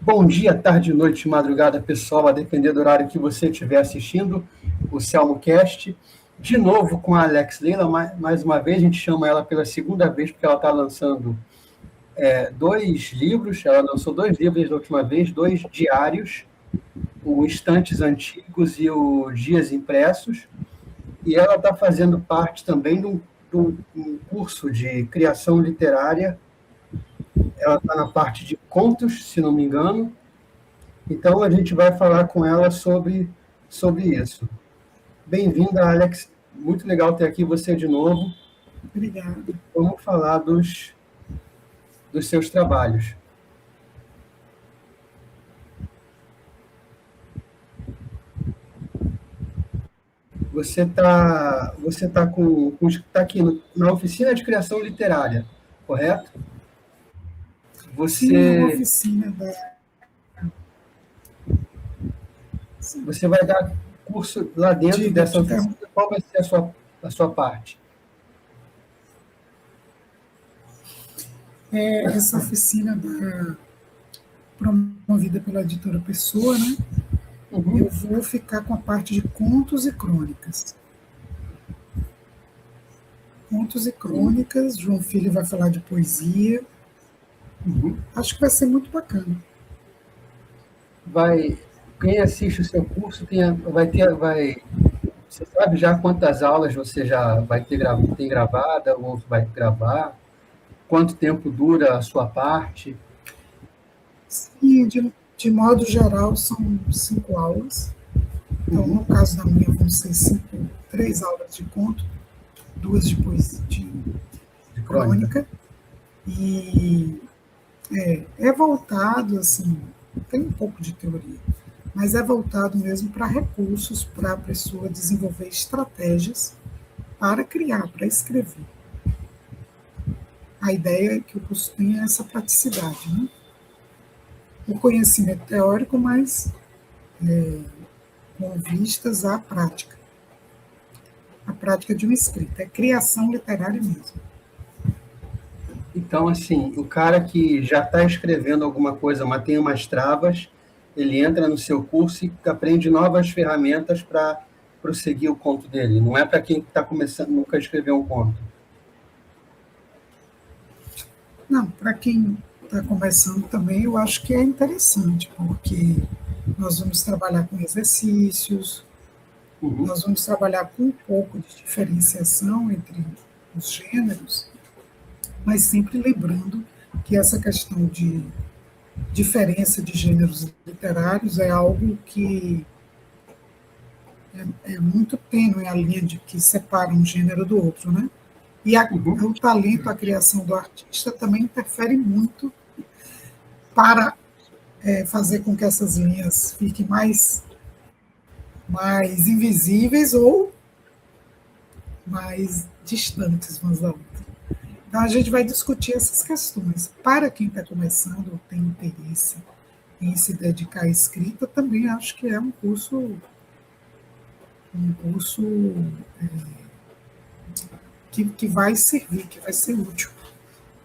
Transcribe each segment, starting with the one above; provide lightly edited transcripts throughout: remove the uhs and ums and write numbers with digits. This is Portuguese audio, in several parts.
Bom dia, tarde, noite, madrugada, pessoal, a depender do horário que você estiver assistindo, o CelmoCast. De novo com a Alex Leila, mais uma vez, a gente chama ela pela segunda vez, porque ela está lançando dois livros, ela lançou dois livros da última vez, dois diários, o Instantes Antigos e o Dias Impressos, e ela está fazendo parte também de um curso de criação literária. Ela está na parte de contos, se não me engano. Então, a gente vai falar com ela sobre isso. Bem-vinda, Alex. Muito legal ter aqui você de novo. Obrigada. Vamos falar dos seus trabalhos. Você está aqui na oficina de criação literária, correto? Sim, a oficina Você vai dar curso lá dentro dessa oficina. Qual vai ser a sua parte? Essa oficina promovida pela editora Pessoa, né? Uhum. Eu vou ficar com a parte de contos e crônicas. Contos e crônicas, João Filho vai falar de poesia. Uhum. Acho que vai ser muito bacana. Quem assiste o seu curso você sabe já quantas aulas você já tem gravada ou vai gravar? Quanto tempo dura a sua parte? Sim, de modo geral, são 5 aulas. Então, no caso da minha, vão ser 3 aulas de conto, 2 de poesia, de crônica. E é voltado, assim, tem um pouco de teoria, mas é voltado mesmo para recursos, para a pessoa desenvolver estratégias para criar, para escrever. A ideia é que o curso tenha essa praticidade, né? O conhecimento teórico, mas com vistas à prática. A prática de uma escrita, é criação literária mesmo. Então, assim, o cara que já está escrevendo alguma coisa, mas tem umas travas, ele entra no seu curso e aprende novas ferramentas para prosseguir o conto dele. Não é para quem está começando nunca a escrever um conto. Não, para quem está começando também, eu acho que é interessante, porque nós vamos trabalhar com exercícios, nós vamos trabalhar com um pouco de diferenciação entre os gêneros, mas sempre lembrando que essa questão de diferença de gêneros literários é algo que é muito tênue a linha de que separa um gênero do outro, né? E o talento, a criação do artista também interfere muito para fazer com que essas linhas fiquem mais invisíveis ou mais distantes umas da outra. Então, a gente vai discutir essas questões. Para quem está começando ou tem interesse em se dedicar à escrita, também acho que é um curso que vai servir, que vai ser útil,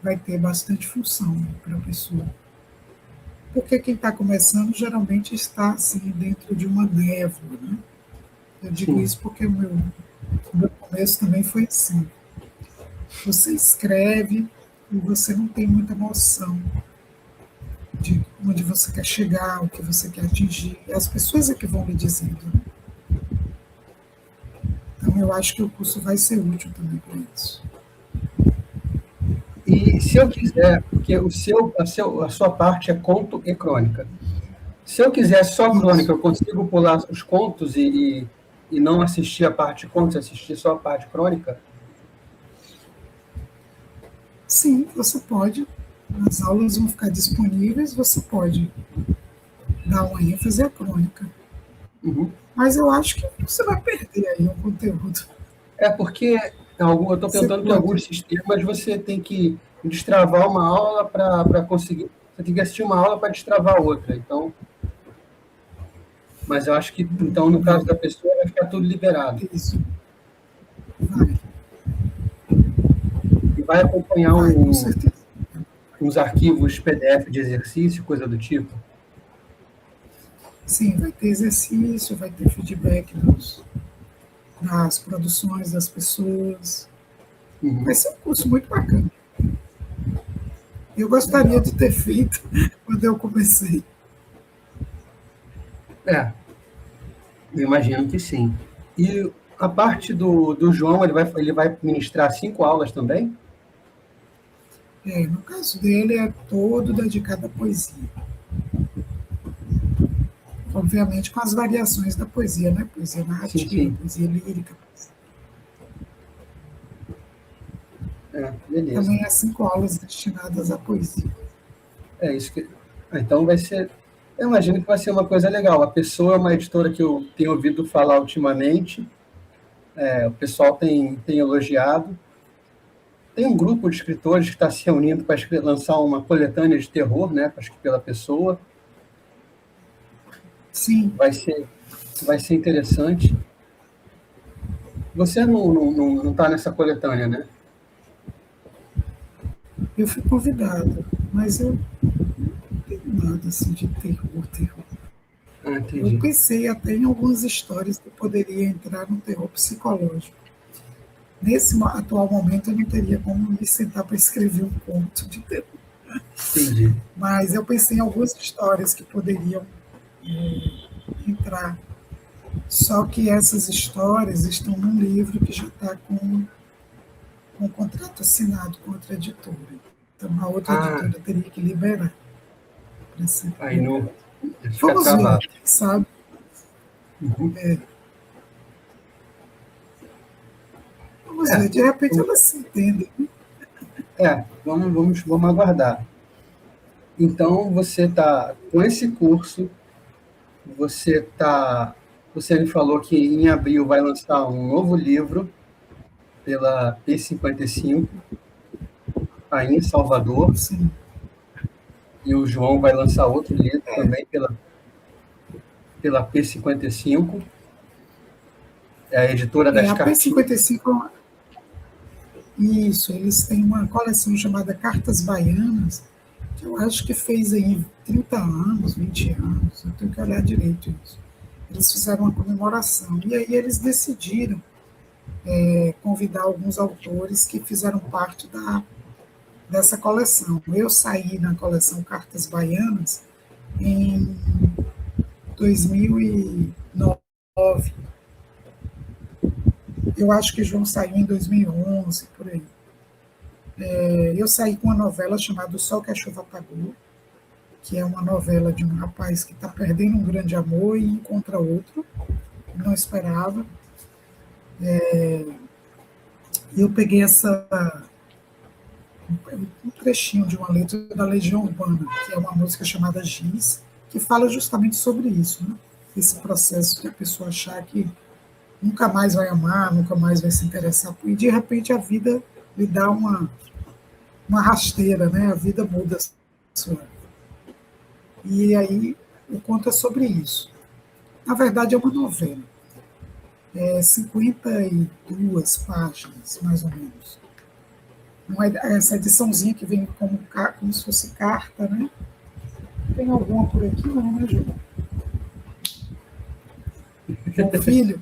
vai ter bastante função para a pessoa. Porque quem está começando geralmente está assim, dentro de uma névoa, né? Eu digo isso porque o meu começo também foi assim. Você escreve e você não tem muita noção de onde você quer chegar, o que você quer atingir. As pessoas é que vão lhe dizendo. Então, eu acho que o curso vai ser útil também para isso. E se eu quiser, porque a sua parte é conto e crônica. Se eu quiser só crônica, eu consigo pular os contos e não assistir a parte de contos, assistir só a parte crônica? Sim, você pode. As aulas vão ficar disponíveis, você pode dar uma ênfase à crônica. Mas eu acho que você vai perder aí o conteúdo. Porque eu estou tentando que alguns sistemas você tem que destravar uma aula para conseguir. Você tem que assistir uma aula para destravar outra. Então, mas eu acho que, então, no caso da pessoa, vai ficar tudo liberado. Isso. Vai. E vai acompanhar uns arquivos PDF de exercício, coisa do tipo? sim, vai ter exercício, vai ter feedback das produções das pessoas. Vai Uhum. ser um curso muito bacana. Eu gostaria Legal. de ter feito quando eu comecei. É, eu imagino que sim. E a parte do João, ele vai ministrar 5 aulas também? No caso dele, é todo dedicado à poesia. Obviamente com as variações da poesia, né? Poesia Sim, narrativa, sim. poesia lírica. É, beleza. Também há 5 aulas destinadas à poesia. É isso que. Ah, então vai ser. Eu imagino que vai ser uma coisa legal. A Pessoa é uma editora que eu tenho ouvido falar ultimamente. O pessoal tem elogiado. Tem um grupo de escritores que está se reunindo para lançar uma coletânea de terror, né? Acho que pela Pessoa. Sim, Vai ser interessante. Você não tá nessa coletânea, né? eu fui convidada, mas eu não tenho nada assim de terror, terror. Ah, Eu entendi. pensei até em algumas histórias que poderia entrar no terror psicológico. Nesse atual momento, eu não teria como me sentar para escrever um conto de terror. Entendi. Mas eu pensei em algumas histórias que poderiam entrar. Só que essas histórias estão num livro que já está com um contrato assinado com outra editora. Então, a outra Ah, editora teria que liberar para ser aí não publicado. fica Vamos ver, travado. quem sabe? Uhum. Vamos ver, É, de repente elas se entendem. vamos aguardar. Então, você está com esse curso, você tá, você me falou que em abril vai lançar um novo livro pela P55, aí em Salvador, Sim. e o João vai lançar outro livro também pela P55, é a editora das A cartinhas. P55, isso, eles têm uma coleção chamada Cartas Baianas, que eu acho que fez aí 30 anos, 20 anos, eu tenho que olhar direito isso. Eles fizeram uma comemoração, e aí eles decidiram convidar alguns autores que fizeram parte dessa coleção. Eu saí na coleção Cartas Baianas em 2009. Eu acho que João saiu em 2011, por aí. Eu saí com uma novela chamada O Sol que a Chuva Apagou, que é uma novela de um rapaz que está perdendo um grande amor e encontra outro, não esperava. E eu peguei um trechinho de uma letra da Legião Urbana, que é uma música chamada Giz, que fala justamente sobre isso, né? Esse processo de a pessoa achar que nunca mais vai amar, nunca mais vai se interessar, e de repente a vida lhe dá uma rasteira, né? A vida muda. E aí o conto é sobre isso. Na verdade é uma novela, 52 páginas, mais ou menos. Não é essa ediçãozinha que vem como se fosse carta, né? Tem alguma por aqui? Não, né, João? João Filho?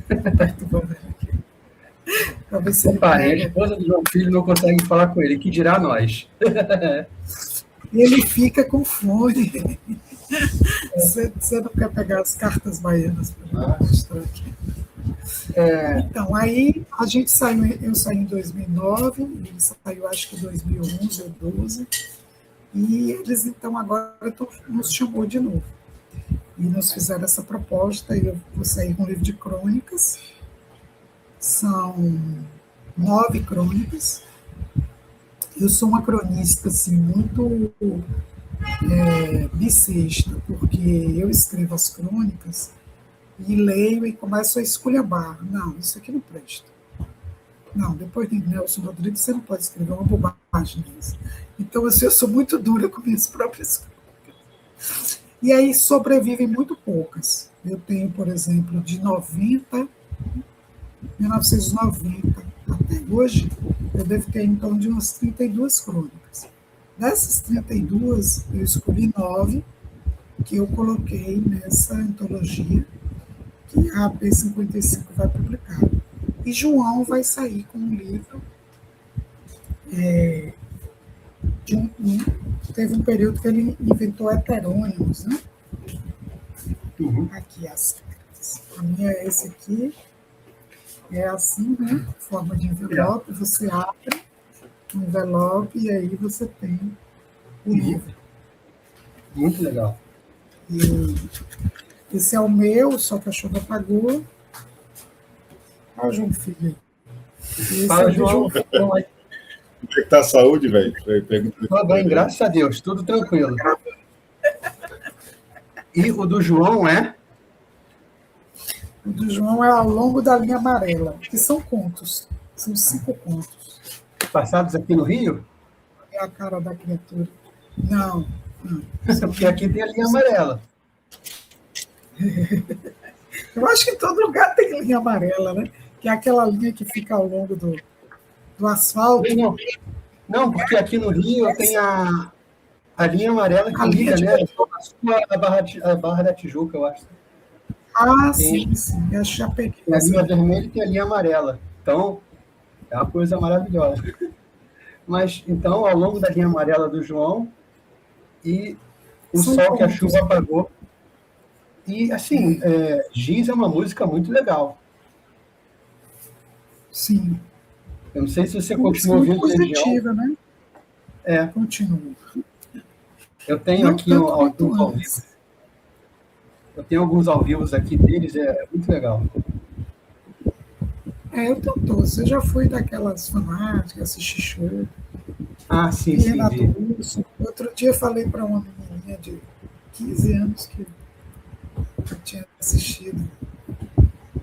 Estou perturbando ele aqui, para ver se ele Opa, nem a pega. esposa do João Filho não consegue falar com ele, que dirá nós? E ele fica com fome. Você não quer pegar as cartas baianas para mostrar aqui? Então, aí a gente saiu, eu saí em 2009, ele saiu acho que em 2011 ou 2012, e eles então agora nos chamou de novo. E nos fizeram essa proposta, e eu vou sair com um livro de crônicas, são 9 crônicas. Eu sou uma cronista assim, muito bissexta, porque eu escrevo as crônicas e leio e começo a esculhambar. Não, isso aqui não presta. Não, depois de Nelson Rodrigues, você não pode escrever uma bobagem disso. Então, assim, eu sou muito dura com minhas próprias crônicas. E aí sobrevivem muito poucas. Eu tenho, por exemplo, de 1990 até hoje, eu devo ter em torno de umas 32 crônicas. Dessas 32, eu escolhi 9 que eu coloquei nessa antologia que a AP55 vai publicar. E João vai sair com um livro teve um período que ele inventou heterônimos, né? Aqui as cartas. A minha é esse aqui, é assim, né? Forma de envelope, você abre o envelope e aí você tem o livro. Muito legal. E esse é o meu, só que a chuva apagou. Olha o João Filho. Fala, João. Como é que tá a saúde, velho? Tudo bem, graças a Deus, tudo tranquilo. E o do João é? O do João é Ao Longo da Linha Amarela, que são contos. São 5 contos. Passados aqui no Rio? É a cara da criatura. Não. Porque aqui tem a linha amarela. Eu acho que em todo lugar tem linha amarela, né? Que é aquela linha que fica ao longo do asfalto. Não, porque aqui no Rio tem a linha amarela que liga, né? A Barra da Tijuca, eu acho. Ah, sim. Eu já peguei. Tem a linha vermelha e tem a linha amarela. Então, é uma coisa maravilhosa. Mas, então, ao longo da linha amarela do João e o sol que a chuva apagou. E, assim, Giz é uma música muito legal. Sim. Eu não sei se você continua ouvindo Legião. Né? Continua. Eu tenho aqui alguns ao vivo. Eu tenho alguns ao vivo aqui deles, é muito legal. Eu tenho todos. Eu já fui daquelas fanáticas, assisti show. Ah, sim, sim. Renato Russo. Outro dia falei para uma menininha de 15 anos que eu tinha assistido.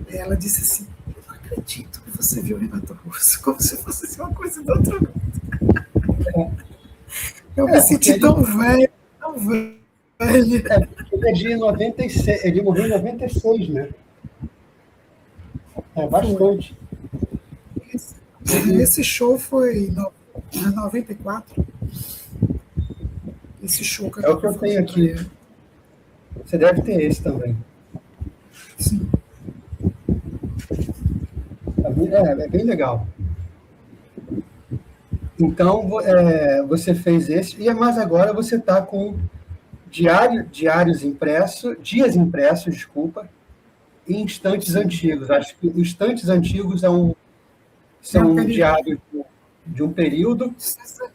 Ela disse assim: eu não acredito que você viu Renato Russo, como se fosse uma coisa do outro mundo. Eu me senti tão velho, tão velho. Ele é de 96, ele morreu em 96, né? É bastante. Esse show foi em 94. Esse show que é o que eu tenho aqui. Você deve ter esse também. Sim. É bem legal. Então, você fez esse, mas agora você está com dias impressos, desculpa, e instantes antigos. Acho que os instantes antigos são diários de um período,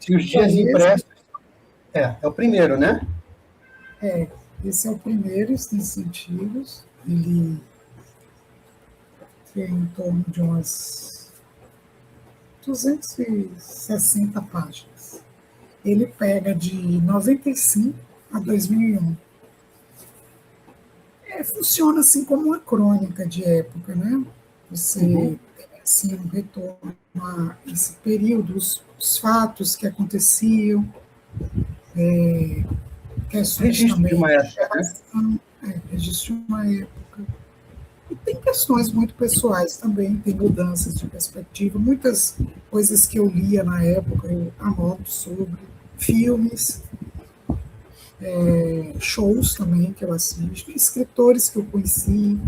e os dias impressos é o primeiro, né? Esse é o primeiro, instantes antigos. Ele tem em torno de umas 260 páginas. Ele pega de 95 a 2001. Funciona assim como uma crônica de época, né? Você tem assim, um retorno a esse período, os fatos que aconteciam, questões registro também de uma época, registro de uma época. E tem questões muito pessoais também, tem mudanças de perspectiva, muitas coisas que eu lia na época, eu anoto sobre filmes, shows também que eu assisto, escritores que eu conheci.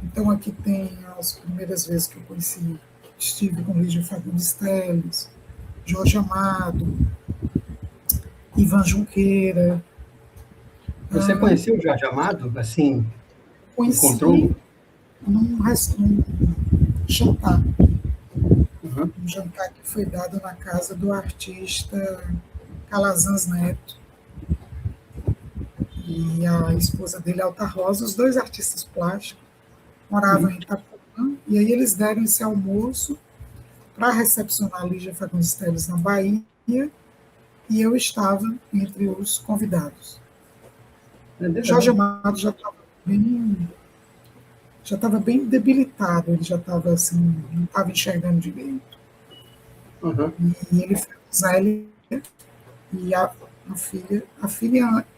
Então aqui tem as primeiras vezes que eu conheci, estive com Lígia Fagundes Telles, Jorge Amado, Ivan Junqueira. Você conheceu o Jorge Amado? Assim, encontrou? Num jantar. Um jantar que foi dado na casa do artista Calazans Neto e a esposa dele, Alta Rosa, os dois artistas plásticos, moravam em Itapuã, e aí eles deram esse almoço para recepcionar a Lígia Fagundes Telles na Bahia, e eu estava entre os convidados. Jorge Amado já estava bem debilitado, ele já estava assim, não estava enxergando direito. E ele foi com Zélia e a filha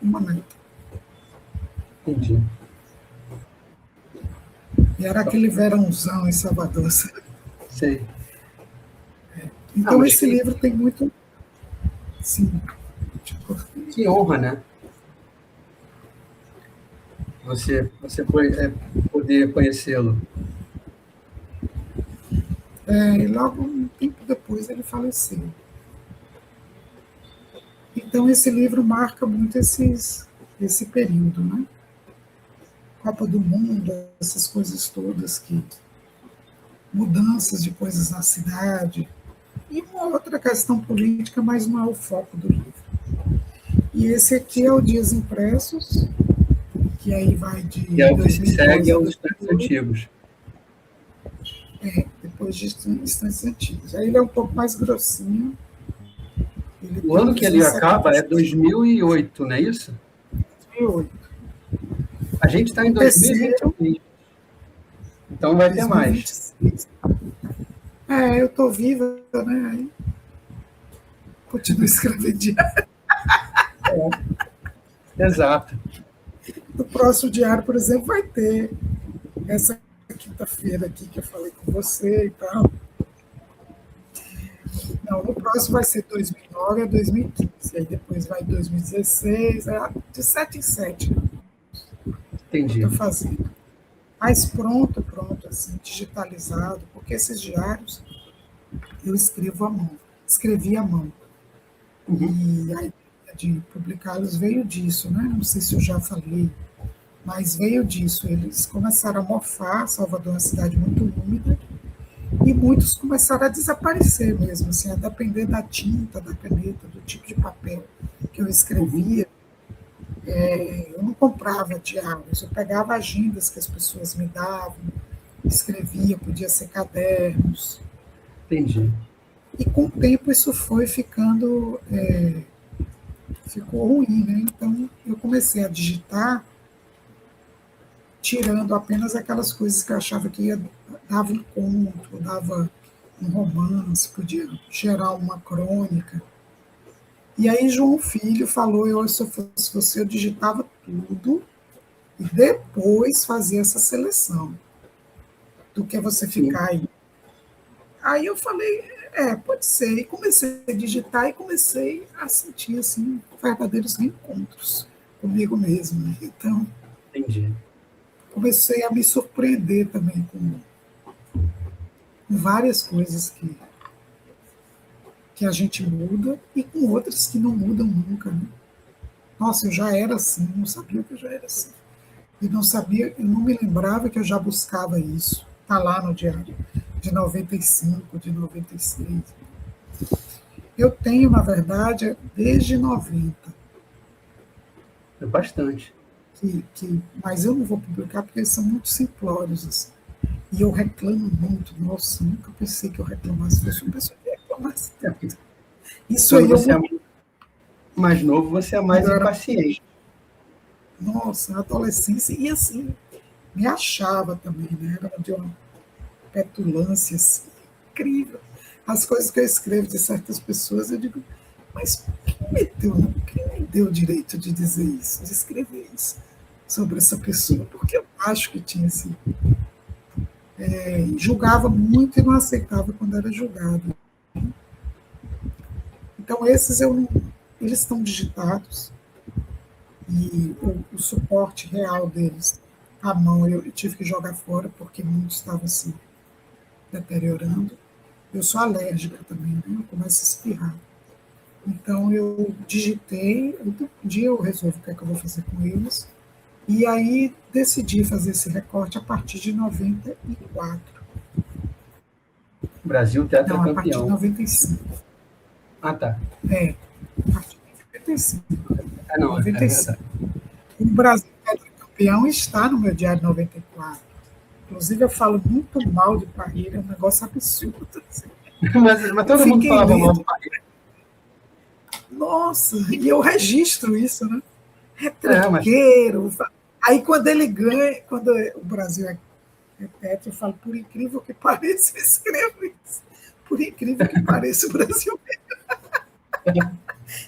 e uma neta. Entendi. E era aquele verãozão em Salvador. Sei. Então esse livro tem muito... Sim. Que honra, né? você foi poder conhecê-lo? E logo um tempo depois ele faleceu. Então esse livro marca muito esse período, né? Copa do Mundo, essas coisas todas, mudanças de coisas na cidade, e uma outra questão política, mas não é o foco do livro. E esse aqui é o Dias Impressos, que aí vai de... Que é o que se segue aos Instantes Antigos. Depois de Instantes Antigos. Aí ele é um pouco mais grossinho. O ano que ele acaba é 2008, não é isso? 2008. A gente está em 2021. Então vai ter mais. Eu estou viva, né? Aí continuo escrevendo diário. Exato. No próximo diário, por exemplo, vai ter essa quinta-feira aqui que eu falei com você e tal. Não, no próximo vai ser 2009 a 2015, aí depois vai 2016, de 7 em 7. Entendi. Estou fazendo. Mas pronto, assim, digitalizado, porque esses diários eu escrevi à mão. E a ideia de publicá-los veio disso, né? Não sei se eu já falei, mas veio disso. Eles começaram a mofar, Salvador é uma cidade muito úmida, e muitos começaram a desaparecer mesmo, assim, a depender da tinta, da caneta, do tipo de papel que eu escrevia. Eu não comprava diários, eu pegava agendas que as pessoas me davam, escrevia, podia ser cadernos. Entendi. E com o tempo isso foi ficando, ficou ruim, né? Então eu comecei a digitar, tirando apenas aquelas coisas que eu achava que dava um conto, dava um romance, podia gerar uma crônica. E aí João Filho falou, se eu fosse você, eu digitava tudo e depois fazia essa seleção, do que você ficar aí. Aí eu falei, pode ser. E comecei a digitar e comecei a sentir assim, verdadeiros reencontros comigo mesmo. Né? Então, entendi. Comecei a me surpreender também com várias coisas que a gente muda e com outras que não mudam nunca. Né? Nossa, eu já era assim, não sabia que eu já era assim. E não sabia, eu não me lembrava que eu já buscava isso. Está lá no diário, de 95, de 96. Eu tenho, na verdade, desde 90. É bastante. Mas eu não vou publicar porque eles são muito simplórios. Assim. E eu reclamo muito. Nossa, nunca pensei que eu reclamasse. Eu sou uma pessoa que reclamasse. Isso Quando aí você é mais novo, você é mais impaciente. Nossa, na adolescência, e assim, me achava também, né? Era de uma petulância assim, incrível. As coisas que eu escrevo de certas pessoas, eu digo, mas quem me deu o direito de dizer isso, de escrever isso sobre essa pessoa? Porque eu acho que tinha assim. Julgava muito e não aceitava quando era julgado. Então, esses eles estão digitados. E o suporte real deles, à mão, eu tive que jogar fora, porque muitos estavam assim, deteriorando. Eu sou alérgica também, né? Eu começo a espirrar. Então, eu digitei, um dia eu resolvo o que é que eu vou fazer com eles, e aí decidi fazer esse recorte a partir de 94. Brasil tetracampeão. Não, a partir de 95. Ah, tá. A partir de 95. Ah, não, 95. O Brasil tetracampeão está no meu diário 94. Inclusive, eu falo muito mal de Parreira, é um negócio absurdo. Assim. mas todo mundo falava mal de Parreira. Nossa, e eu registro isso, né? Retranqueiro. Aí, quando ele ganha, quando o Brasil é tetra, eu falo, por incrível que pareça, eu escrevo isso. Por incrível que pareça, o Brasil ganha.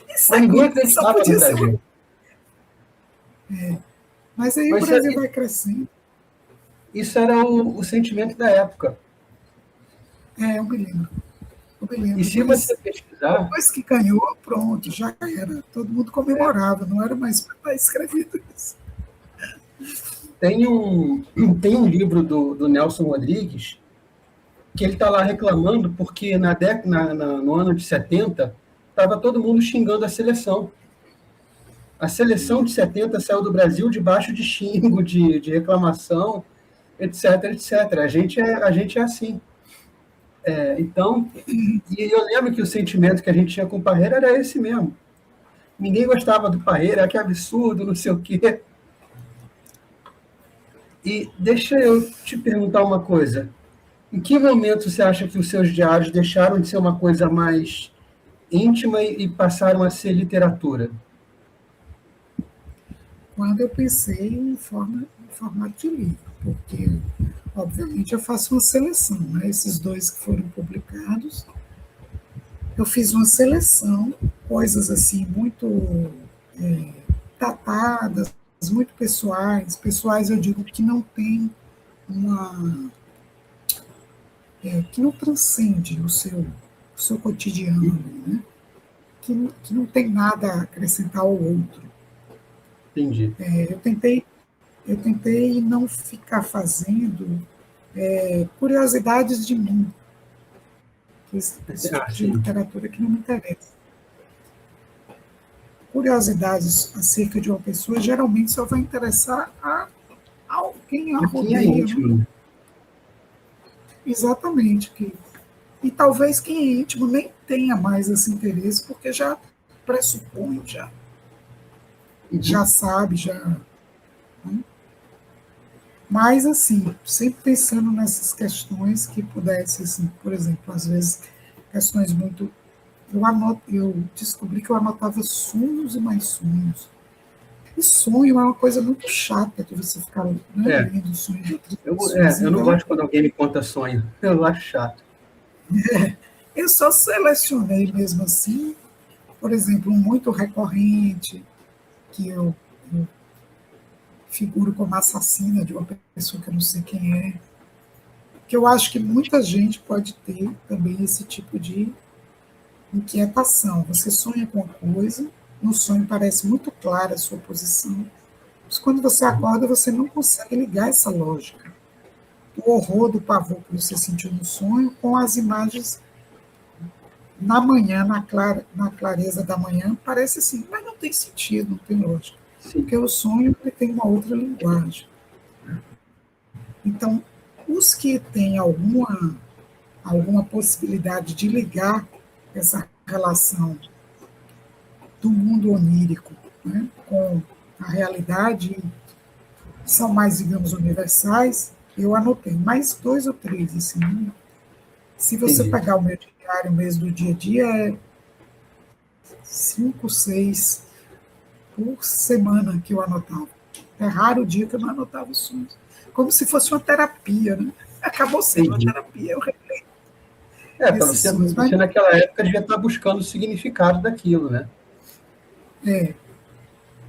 Mas ninguém acreditava no Brasil. Mas aí o Brasil vai crescendo. Isso era o sentimento da época. Eu me lembro. E se você pesquisar... Depois que ganhou, pronto, já era. Todo mundo comemorava, não era mais para estar escrevido isso. Tem um livro do Nelson Rodrigues que ele está lá reclamando porque no ano de 70 estava todo mundo xingando a seleção. A seleção de 70 saiu do Brasil debaixo de xingo, de reclamação, etc, etc. A gente é assim. Então, e eu lembro que o sentimento que a gente tinha com o Parreira era esse mesmo. Ninguém gostava do Parreira, que absurdo, não sei o quê. E deixa eu te perguntar uma coisa. Em que momento você acha que os seus diários deixaram de ser uma coisa mais íntima e passaram a ser literatura? Quando eu pensei em formato de livro, porque, obviamente, eu faço uma seleção, né? Esses dois que foram publicados, eu fiz uma seleção, coisas assim muito datadas, muito pessoais eu digo que não tem que não transcende o seu cotidiano, né? Que não tem nada a acrescentar ao outro. Entendi. Eu tentei não ficar fazendo curiosidades de mim, esse tipo de literatura que não me interessa. Curiosidades acerca de uma pessoa geralmente só vai interessar a quem a rodeia. íntimo. Exatamente. E talvez quem é íntimo nem tenha mais esse interesse, porque já pressupõe, já sabe, já. Né? Mas, assim, sempre pensando nessas questões que pudessem, assim, por exemplo, às vezes, questões muito. Eu descobri que eu anotava sonhos e mais sonhos. E sonho é uma coisa muito chata de você ficar lendo sonho de outras pessoas. Eu não gosto quando alguém me conta sonho. Eu acho chato. Eu só selecionei mesmo assim, por exemplo, um muito recorrente, que eu figuro como assassina de uma pessoa que eu não sei quem é, que eu acho que muita gente pode ter também esse tipo de inquietação. Você sonha com uma coisa, no sonho parece muito clara a sua posição, mas quando você acorda, você não consegue ligar essa lógica. O horror do pavor que você sentiu no sonho com as imagens na manhã, na clareza da manhã, parece assim, mas não tem sentido, não tem lógica. Sim. Porque o sonho ele tem uma outra linguagem. Então, os que têm alguma possibilidade de ligar essa relação do mundo onírico, né, com a realidade, são mais, digamos, universais, eu anotei mais 2 ou 3, assim, né? Se você pegar o meu diário mesmo do dia a dia, é 5, 6 por semana que eu anotava. É raro o dia que eu não anotava os sonhos. Como se fosse uma terapia, né? Acabou sendo uma terapia, eu releio. Você naquela época devia estar buscando o significado daquilo, né?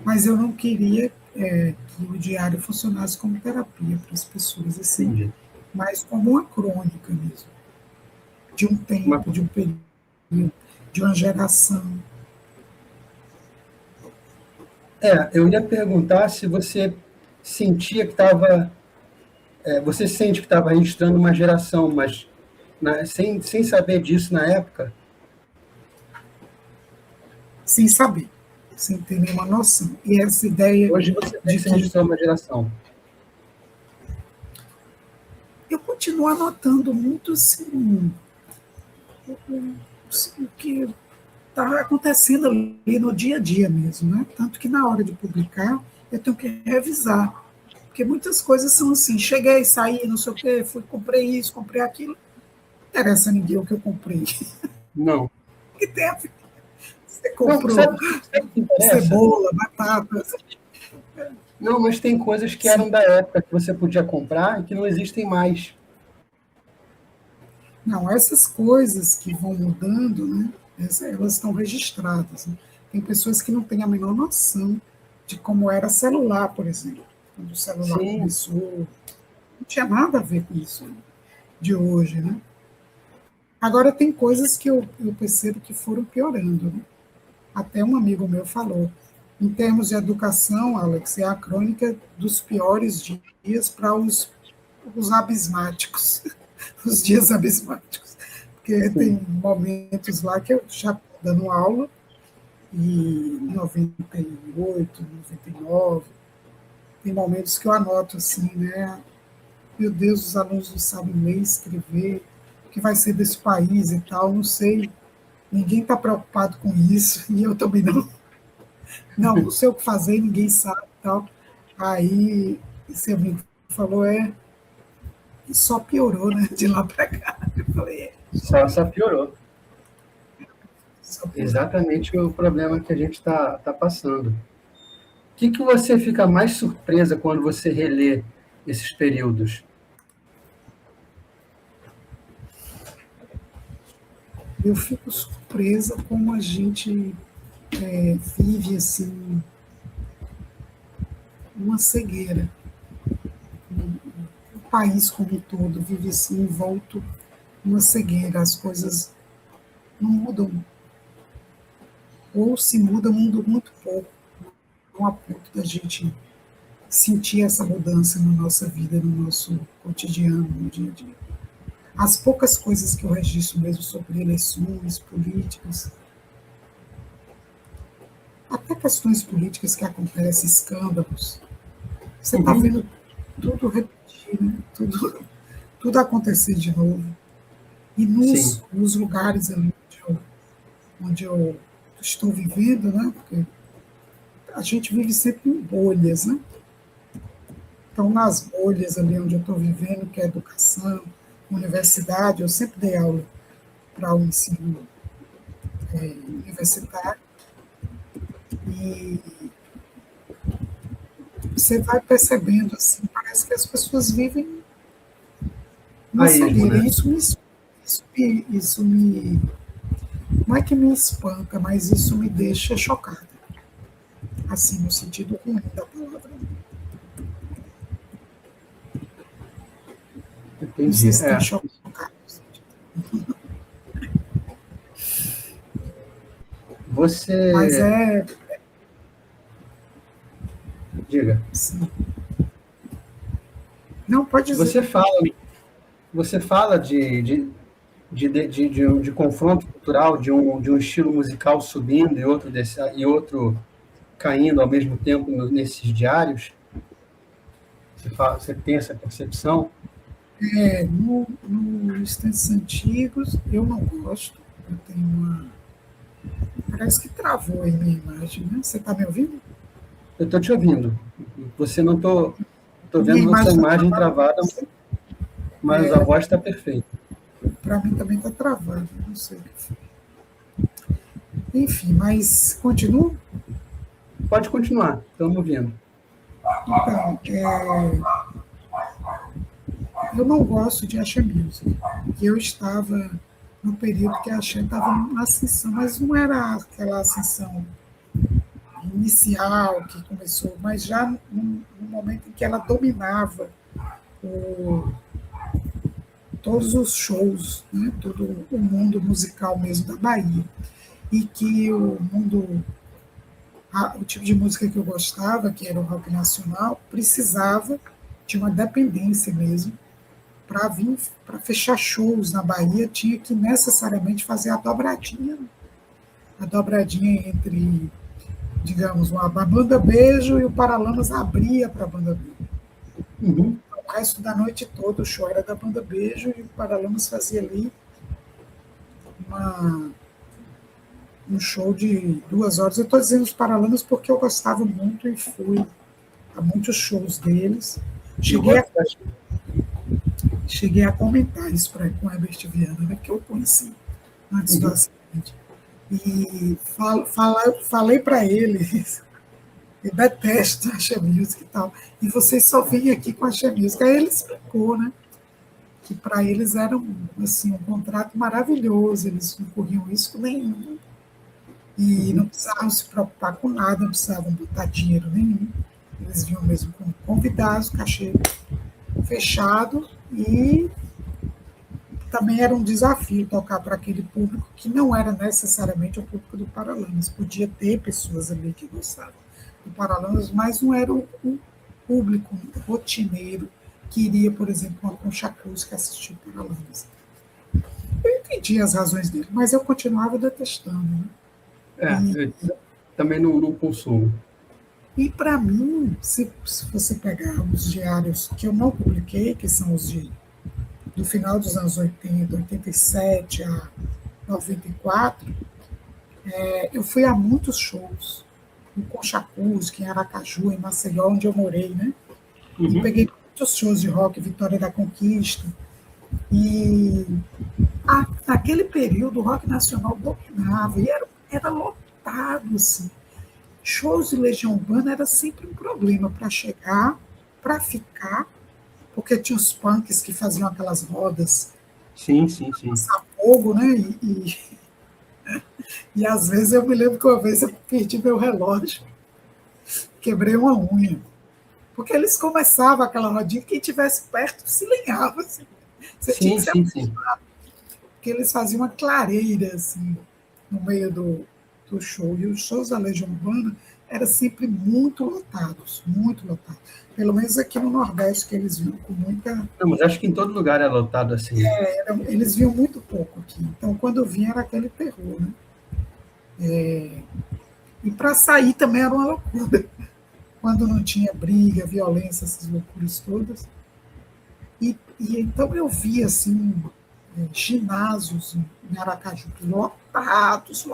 Mas eu não queria que o diário funcionasse como terapia para as pessoas, assim, mas como uma crônica mesmo. De um tempo, de um período, de uma geração. Eu ia perguntar se você sentia que estava... você sente que estava registrando uma geração, mas sem saber disso na época? Sem saber, sem ter nenhuma noção. E essa ideia... Hoje você tem que registrar uma geração. Eu continuo anotando muito, assim, o que está acontecendo ali no dia a dia mesmo, né? Tanto que na hora de publicar, eu tenho que revisar. Porque muitas coisas são assim, cheguei, saí, não sei o quê, comprei isso, comprei aquilo. Não interessa a ninguém o que eu comprei. Não. O que tem a ver? Você comprou cebola, batata. Não, mas tem coisas que eram da época que você podia comprar e que não existem mais. Não, essas coisas que vão mudando, né, elas estão registradas. Né? Tem pessoas que não têm a menor noção de como era celular, por exemplo. Quando o celular começou, não tinha nada a ver com isso de hoje. Né? Agora, tem coisas que eu percebo que foram piorando. Né? Até um amigo meu falou, Em termos de educação, Alex, é a crônica dos piores dias para os abismáticos, os dias abismáticos. Porque tem momentos lá que eu já estou dando aula, e em 98, 99, tem momentos que eu anoto assim, né? Meu Deus, os alunos não sabem ler e escrever, o que vai ser desse país e tal, não sei. Ninguém está preocupado com isso, e eu também não. Não sei o que fazer, ninguém sabe e tal. Aí, esse amigo falou, e só piorou, né, de lá para cá. Eu falei, Só piorou. só piorou. Exatamente o problema que a gente está passando. O que você fica mais surpresa quando você relê esses períodos? Eu fico surpresa como a gente vive assim uma cegueira. O país como um todo vive assim envolto numa cegueira. As coisas não mudam. Ou se mudam muito pouco. Não a ponto da gente sentir essa mudança na nossa vida, no nosso cotidiano, no dia a dia. As poucas coisas que eu registro mesmo sobre eleições, políticas, até questões políticas que acontecem, escândalos, você está vendo tudo repetir, né? tudo acontecer de novo. E nos lugares ali onde eu estou vivendo, né? Porque a gente vive sempre em bolhas, né? Então, nas bolhas ali onde eu estou vivendo, que é educação, universidade, eu sempre dei aula para o ensino universitário, e você vai percebendo, assim, parece que as pessoas vivem uma cegueira. Né? Isso me, não é que me espanta, mas isso me deixa chocada, assim, no sentido ruim da palavra. Entendi. Vocês estão chocados. Você... Mas Diga. Sim. Não, pode dizer. Você fala de confronto cultural, de um estilo musical subindo e outro caindo ao mesmo tempo nesses diários? Você tem essa percepção? Nos textos antigos, eu não gosto. Eu tenho uma... Parece que travou aí minha imagem, né? Você está me ouvindo? Eu estou te ouvindo. Você não estou vendo a sua imagem travada, mas a voz está perfeita. Para mim também está travado, não sei o que foi. Enfim, mas continua? Pode continuar, estamos ouvindo. Então, eu não gosto de axé music. Eu estava no período que a axé estava na ascensão, mas não era aquela ascensão inicial que começou, mas já no momento em que ela dominava todos os shows, né, todo o mundo musical mesmo da Bahia, e que o tipo de música que eu gostava, que era o rock nacional, precisava de uma dependência mesmo. Para fechar shows na Bahia, tinha que necessariamente fazer a dobradinha entre, digamos, a Banda Beijo e o Paralamas abria para a Banda Beijo. Uhum. O resto da noite toda o show era da Banda Beijo e o Paralamas fazia ali um show de 2 horas. Eu estou dizendo os Paralamas porque eu gostava muito e fui a muitos shows deles. Cheguei a comentar isso com o Herbert Viana, né, que eu conheci antes do acidente. E falei para ele, eu detesto a Axé Music e tal, e vocês só vêm aqui com a Axé Music. Aí ele explicou, né, que para eles era um contrato maravilhoso, eles não corriam risco nenhum, e não precisavam se preocupar com nada, não precisavam botar dinheiro nenhum, eles vinham mesmo como convidados, cachê fechado, e também era um desafio tocar para aquele público que não era necessariamente o público do Paralamas, podia ter pessoas ali que gostavam. do Paralamas, mas não era o público rotineiro que iria, por exemplo, uma Concha Cruz que assistiu Paralamas. Eu entendi as razões dele, mas eu continuava detestando. Né? Eu também não consumo. E para mim, se você pegar os diários que eu não publiquei, que são os do final dos anos 80, 87 a 94, eu fui a muitos shows, em Concha Acústica, em Aracaju, em Maceió, onde eu morei, né? E peguei muitos shows de rock, Vitória da Conquista. E naquele período o rock nacional dominava, e era lotado, assim. Shows de Legião Urbana era sempre um problema para chegar, para ficar, porque tinha os punks que faziam aquelas rodas, Sim. passar fogo, né? E às vezes eu me lembro que uma vez eu perdi meu relógio, quebrei uma unha. Porque eles começavam aquela rodinha, quem estivesse perto se ligava. Assim. Você tinha que ser Sim. porque eles faziam uma clareira assim, no meio do show. E os shows da Legião Urbana eram sempre muito lotados, muito lotados. Pelo menos aqui no Nordeste, que eles vinham com muita. Não, mas acho que em todo lugar é lotado assim. Eles vinham muito pouco aqui. Então, quando vinha, era aquele terror. Né? E para sair também era uma loucura. Quando não tinha briga, violência, essas loucuras todas. E então eu vi assim, ginásios em Aracaju, lotados.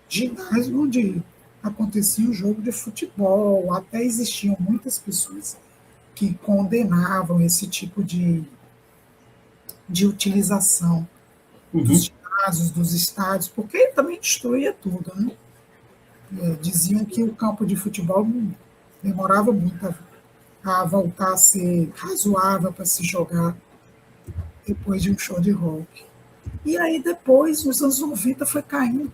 Ginásio onde acontecia um jogo de futebol, até existiam muitas pessoas que condenavam esse tipo de utilização dos ginásios, dos estádios, porque também destruía tudo. Né? Diziam que o campo de futebol demorava muito a voltar a ser razoável para se jogar depois de um show de rock. E aí depois, nos anos 90, foi caindo.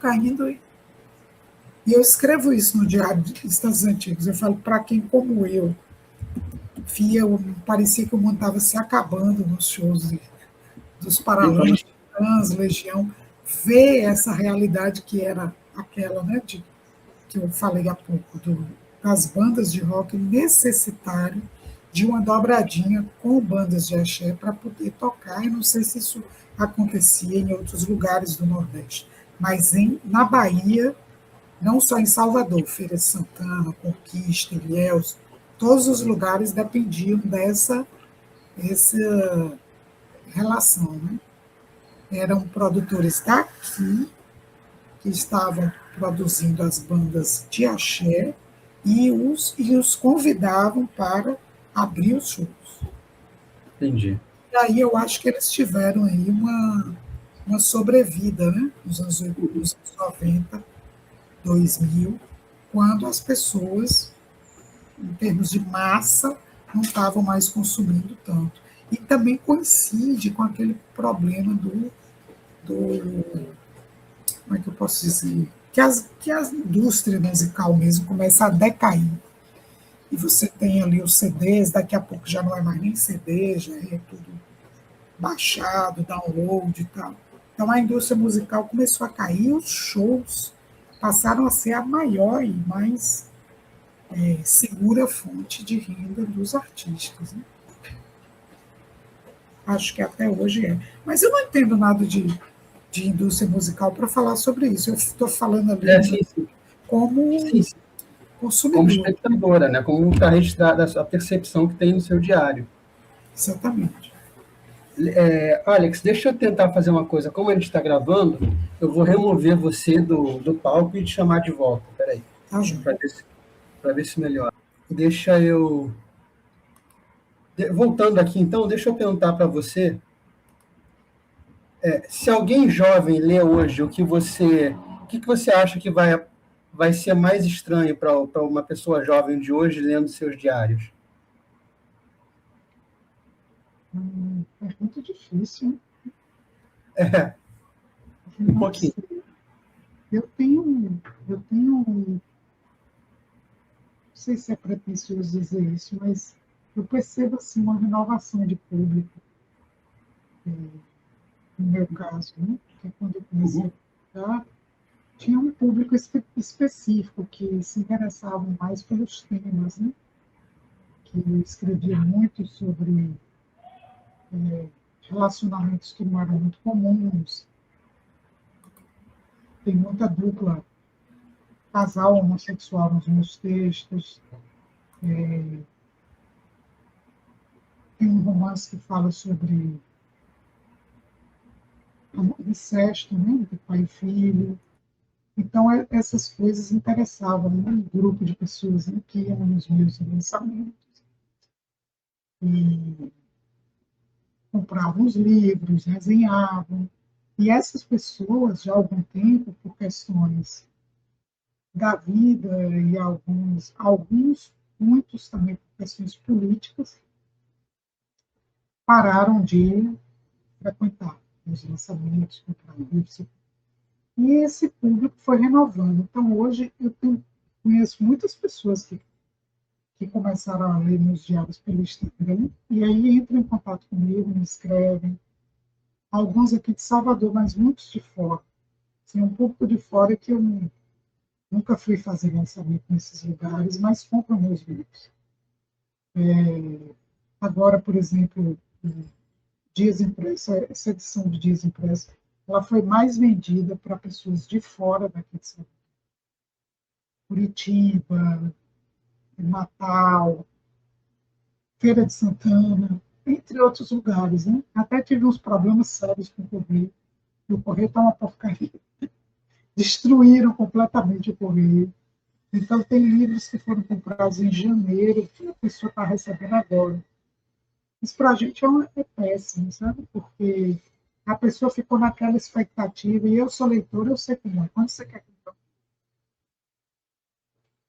E eu escrevo isso no Diário de Instantes Antigos. Eu falo, para quem como eu, parecia que o mundo estava se acabando nos shows dos Paralamas, Trans, Legião, ver essa realidade que era aquela, né, que eu falei há pouco, das bandas de rock necessitarem de uma dobradinha com bandas de axé para poder tocar. Eu não sei se isso acontecia em outros lugares do Nordeste, mas na Bahia, não só em Salvador, Feira de Santana, Conquista, Ilhéus, todos os lugares dependiam dessa relação. Né? Eram produtores daqui que estavam produzindo as bandas de axé e os convidavam para abrir os shows. Entendi. E aí eu acho que eles tiveram aí uma sobrevida, né? Nos anos 90, 2000, quando as pessoas, em termos de massa, não estavam mais consumindo tanto. E também coincide com aquele problema do como é que eu posso dizer? Que a indústria musical mesmo começa a decair. E você tem ali os CDs, daqui a pouco já não é mais nem CD, já é tudo baixado, download e tal. Então a indústria musical começou a cair, os shows passaram a ser a maior e mais segura fonte de renda dos artistas. Né? Acho que até hoje é. Mas eu não entendo nada de indústria musical para falar sobre isso. Eu estou falando ali como consumidor. Como espectadora, né? Como está registrada a percepção que tem no seu diário. Exatamente. Alex, deixa eu tentar fazer uma coisa. Como a gente está gravando, eu vou remover você do palco e te chamar de volta. Peraí. Para ver se melhora. Deixa eu... Voltando aqui, então, deixa eu perguntar para você. Se alguém jovem lê hoje o que você acha que vai ser mais estranho para uma pessoa jovem de hoje lendo seus diários? Pergunta difícil. Um pouquinho. Eu tenho, não sei se é pretensioso dizer isso, mas eu percebo assim uma renovação de público, no meu caso, né? Que é quando eu comecei a publicar, tinha um público específico que se interessava mais pelos temas, né? Que escrevia muito sobre relacionamentos que não eram muito comuns. Tem muita dupla, casal homossexual nos meus textos. Tem um romance que fala sobre incesto, né? De pai e filho. Então, essas coisas interessavam, né? Um grupo de pessoas, né, que iam nos meus lançamentos e compravam os livros, resenhavam. E essas pessoas, já há algum tempo, por questões da vida e muitos também por questões políticas, pararam de frequentar os lançamentos, comprar livros. E esse público foi renovando. Então, hoje, conheço muitas pessoas que começaram a ler meus diários pelo Instagram, e aí entram em contato comigo, me escrevem. Alguns aqui de Salvador, mas muitos de fora. Assim, um pouco de fora que eu nunca fui fazer lançamento nesses lugares, mas compram meus livros. Agora, por exemplo, Dias Impresso, essa edição de Dias Impresso, ela foi mais vendida para pessoas de fora daqui de São Paulo. Curitiba, Natal, Feira de Santana, entre outros lugares, né? Até tive uns problemas sérios com o Correio, e o Correio está uma porcaria. Destruíram completamente o Correio. Então, tem livros que foram comprados em janeiro, que a pessoa está recebendo agora. Isso para a gente é péssimo, sabe? Porque a pessoa ficou naquela expectativa, e eu sou leitora, eu sei como é. Quando você quer comprar,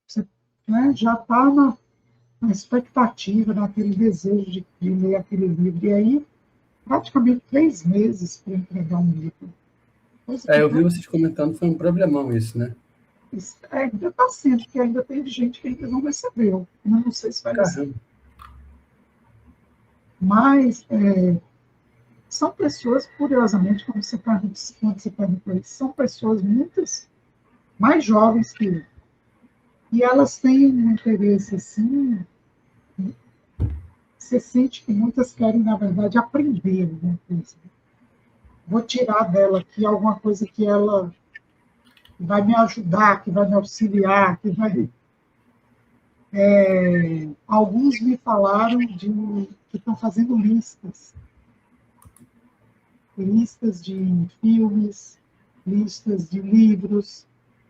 você, né, já está na expectativa, naquele desejo de ler aquele livro. E aí, praticamente 3 meses para entregar um livro. Eu vi vocês comentando, foi um problemão isso, né? Ainda está sendo, porque ainda tem gente que ainda não recebeu. Eu não sei se vai receber. Mas são pessoas, curiosamente, quando você perguntou isso, são pessoas muitas mais jovens que eu. E elas têm um interesse assim. Você sente que muitas querem, na verdade, aprender alguma coisa. Vou tirar dela aqui alguma coisa que ela vai me ajudar, que vai me auxiliar, que vai. Alguns me falaram que estão fazendo listas de filmes, listas de livros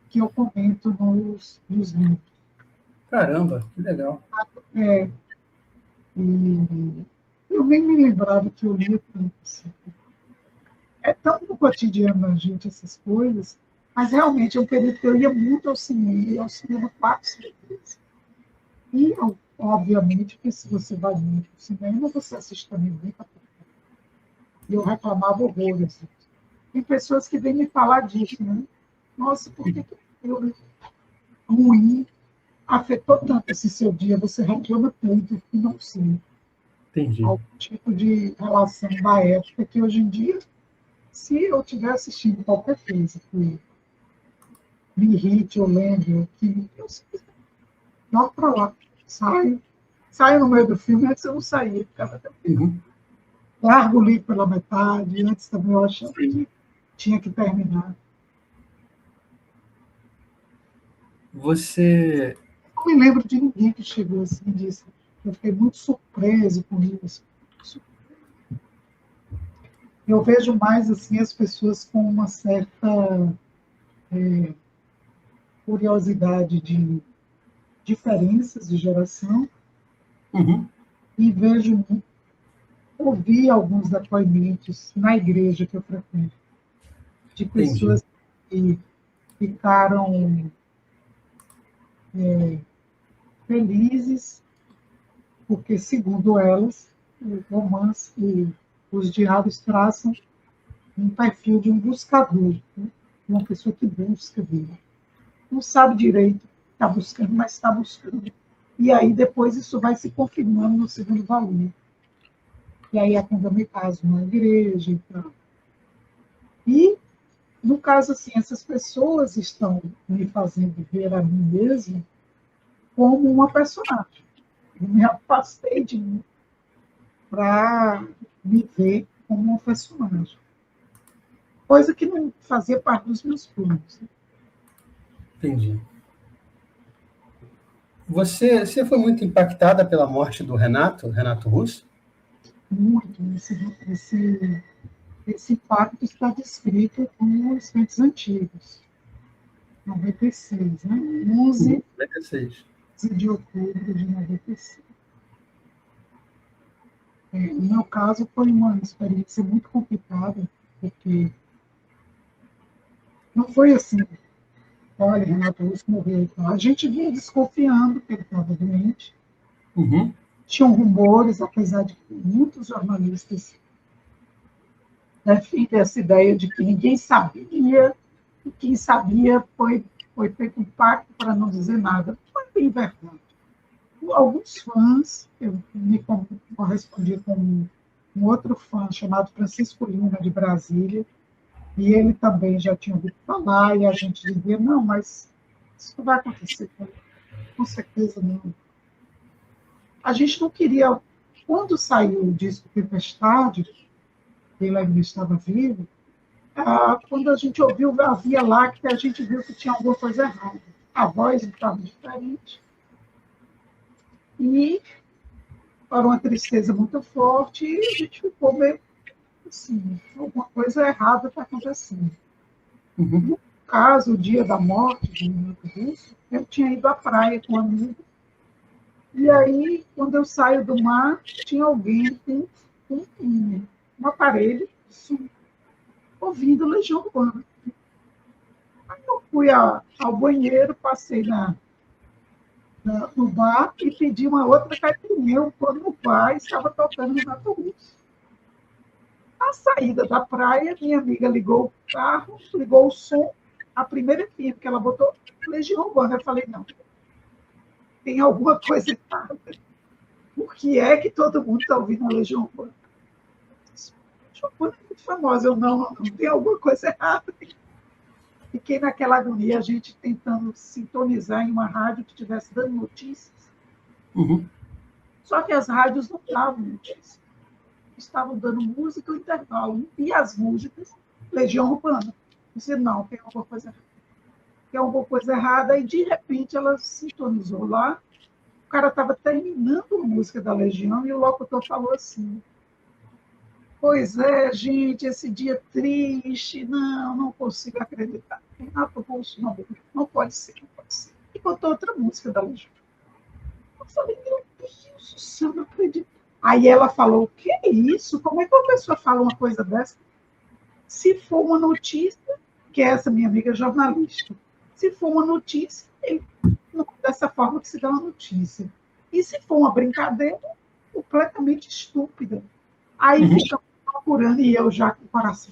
que eu comento nos livros. Caramba, que legal. E eu nem me lembrava que eu lia tanto. Assim. É tão no cotidiano da gente essas coisas, mas realmente é um período que eu ia muito ao cinema 4, 5 vezes. E, obviamente, que se você vai muito ao cinema, você assiste também muita coisa. E eu reclamava horrores. Tem pessoas que vêm me falar disso, né? Nossa, por que o filme ruim afetou tanto esse seu dia? Você reclama tanto e não sei. Entendi. Algum tipo de relação da época que hoje em dia, se eu estiver assistindo qualquer coisa que me irrite ou lembre, que eu jogo para lá, saio no meio do filme, antes eu não saía, ficava até largo o livro pela metade, antes também eu achava que tinha que terminar. Você. Não me lembro de ninguém que chegou assim e disse. Eu fiquei muito surpreso com isso. Eu vejo mais assim as pessoas com uma certa curiosidade de diferenças de geração e ouvi alguns depoimentos na igreja que eu frequento de pessoas que ficaram felizes porque, segundo elas, o romance e os diálogos traçam um perfil de um buscador, né? Uma pessoa que busca vida. Não sabe direito, está buscando, mas está buscando. E aí, depois, isso vai se confirmando no segundo volume. E aí é quando eu me caso na igreja e tal. E No caso, assim, essas pessoas estão me fazendo ver a mim mesma como uma personagem. Eu me afastei de mim para me ver como uma personagem. Coisa que não fazia parte dos meus planos. Entendi. Você foi muito impactada pela morte do Renato Russo? Muito. Esse impacto está descrito com os feitos antigos. 96, né? 11 96. de outubro de 96. No meu caso, foi uma experiência muito complicada, porque não foi assim, olha, Renato Russo morreu. A gente vinha desconfiando que ele estava doente. Uhum. Tinham rumores, apesar de que muitos jornalistas defendem essa ideia de que ninguém sabia, e quem sabia foi feito um pacto para não dizer nada. Não é bem verdade. Alguns fãs, eu me correspondi com um outro fã chamado Francisco Lima, de Brasília, e ele também já tinha ouvido falar, e a gente dizia, não, mas isso não vai acontecer, com certeza não. A gente não queria, quando saiu o disco Tempestade, ele ainda estava vivo, quando a gente ouviu a Via Láctea, a gente viu que tinha alguma coisa errada. A voz estava diferente. E era uma tristeza muito forte, e a gente ficou meio assim, alguma coisa errada está acontecendo. Uhum. No caso, o dia da morte de Renato Russo, eu tinha ido à praia com um amigo, e aí, quando eu saio do mar, tinha alguém com um aparelho de som, ouvindo Legião Urbana. Aí eu fui ao banheiro, passei no bar e pedi uma outra caipirinha. Eu fui no bar e estava tocando Renato Russo. À saída da praia, minha amiga ligou o carro, ligou o som, a primeira fita que ela botou, Legião Urbana. Eu falei, não, tem alguma coisa errada. Por que é que todo mundo está ouvindo a Legião Urbana? Legião Urbana é muito famosa. Eu, não, tem alguma coisa errada. Fiquei naquela agonia, a gente tentando sintonizar em uma rádio que estivesse dando notícias. Uhum. Só que as rádios não davam notícias. Estavam dando música no intervalo. E as músicas, Legião Urbana. Eu disse, não, tem alguma coisa errada. Tem alguma coisa errada. E, de repente, ela sintonizou lá. O cara estava terminando a música da Legião e o locutor falou assim, pois é, gente, esse dia triste, não consigo acreditar. Renato Russo, não pode ser, não pode ser. E botou outra música da Legião. Eu falei, meu Deus do céu, não acredito. Aí ela falou, o que é isso? Como é que uma pessoa fala uma coisa dessa? Se for uma notícia, que essa minha amiga é jornalista, se for uma notícia, não é dessa forma que se dá uma notícia. E se for uma brincadeira, completamente estúpida. Aí ficamos procurando, e eu já com o coração.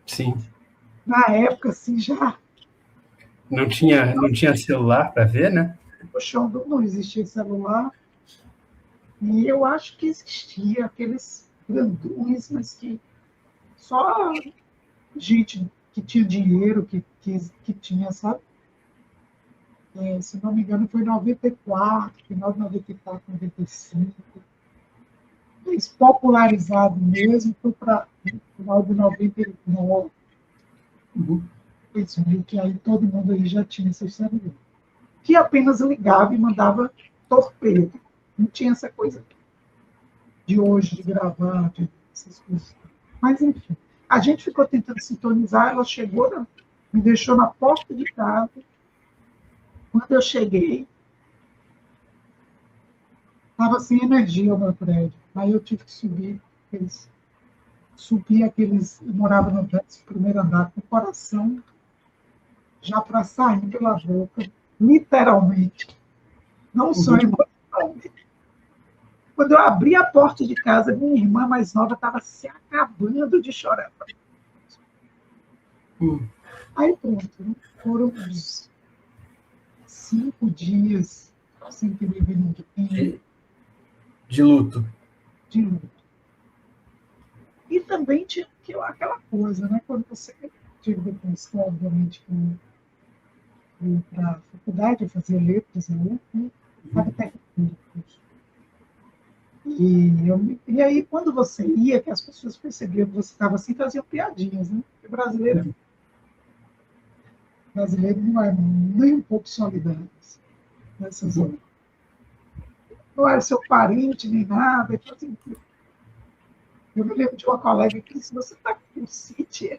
Sim. Na época, assim, já. Não tinha celular para ver, né? O chão não existia celular. E eu acho que existia aqueles grandões, mas que só gente que tinha dinheiro, que tinha, sabe? Se não me engano, foi em 94, final de 94, 95. Eles popularizado mesmo, foi para o final de 99, 2000, que aí todo mundo aí já tinha seu celular. Que apenas ligava e mandava torpedo. Não tinha essa coisa de hoje, de gravar, essas coisas. Mas, enfim, a gente ficou tentando sintonizar, ela chegou, me deixou na porta de casa. Quando eu cheguei, estava sem energia o meu prédio. Aí eu tive que subir eu morava no primeiro andar, com o coração já para sair pela boca, literalmente, não só emocionalmente. Quando eu abri a porta de casa, minha irmã mais nova estava se acabando de chorar. Aí pronto, né? Foram uns 5 dias sem querer ver ninguém. De luto. De luto. E também tinha aquela coisa, né? Quando você tive depois, obviamente, para a faculdade, eu fazia letras, né? Estava terminando o curso. E aí, quando você ia, que as pessoas percebiam que você estava assim, faziam piadinhas, né? Porque brasileiro não é nem um pouco solidário assim, nessas horas. Não era seu parente, nem nada. Então, assim, eu me lembro de uma colega que disse, você está com City?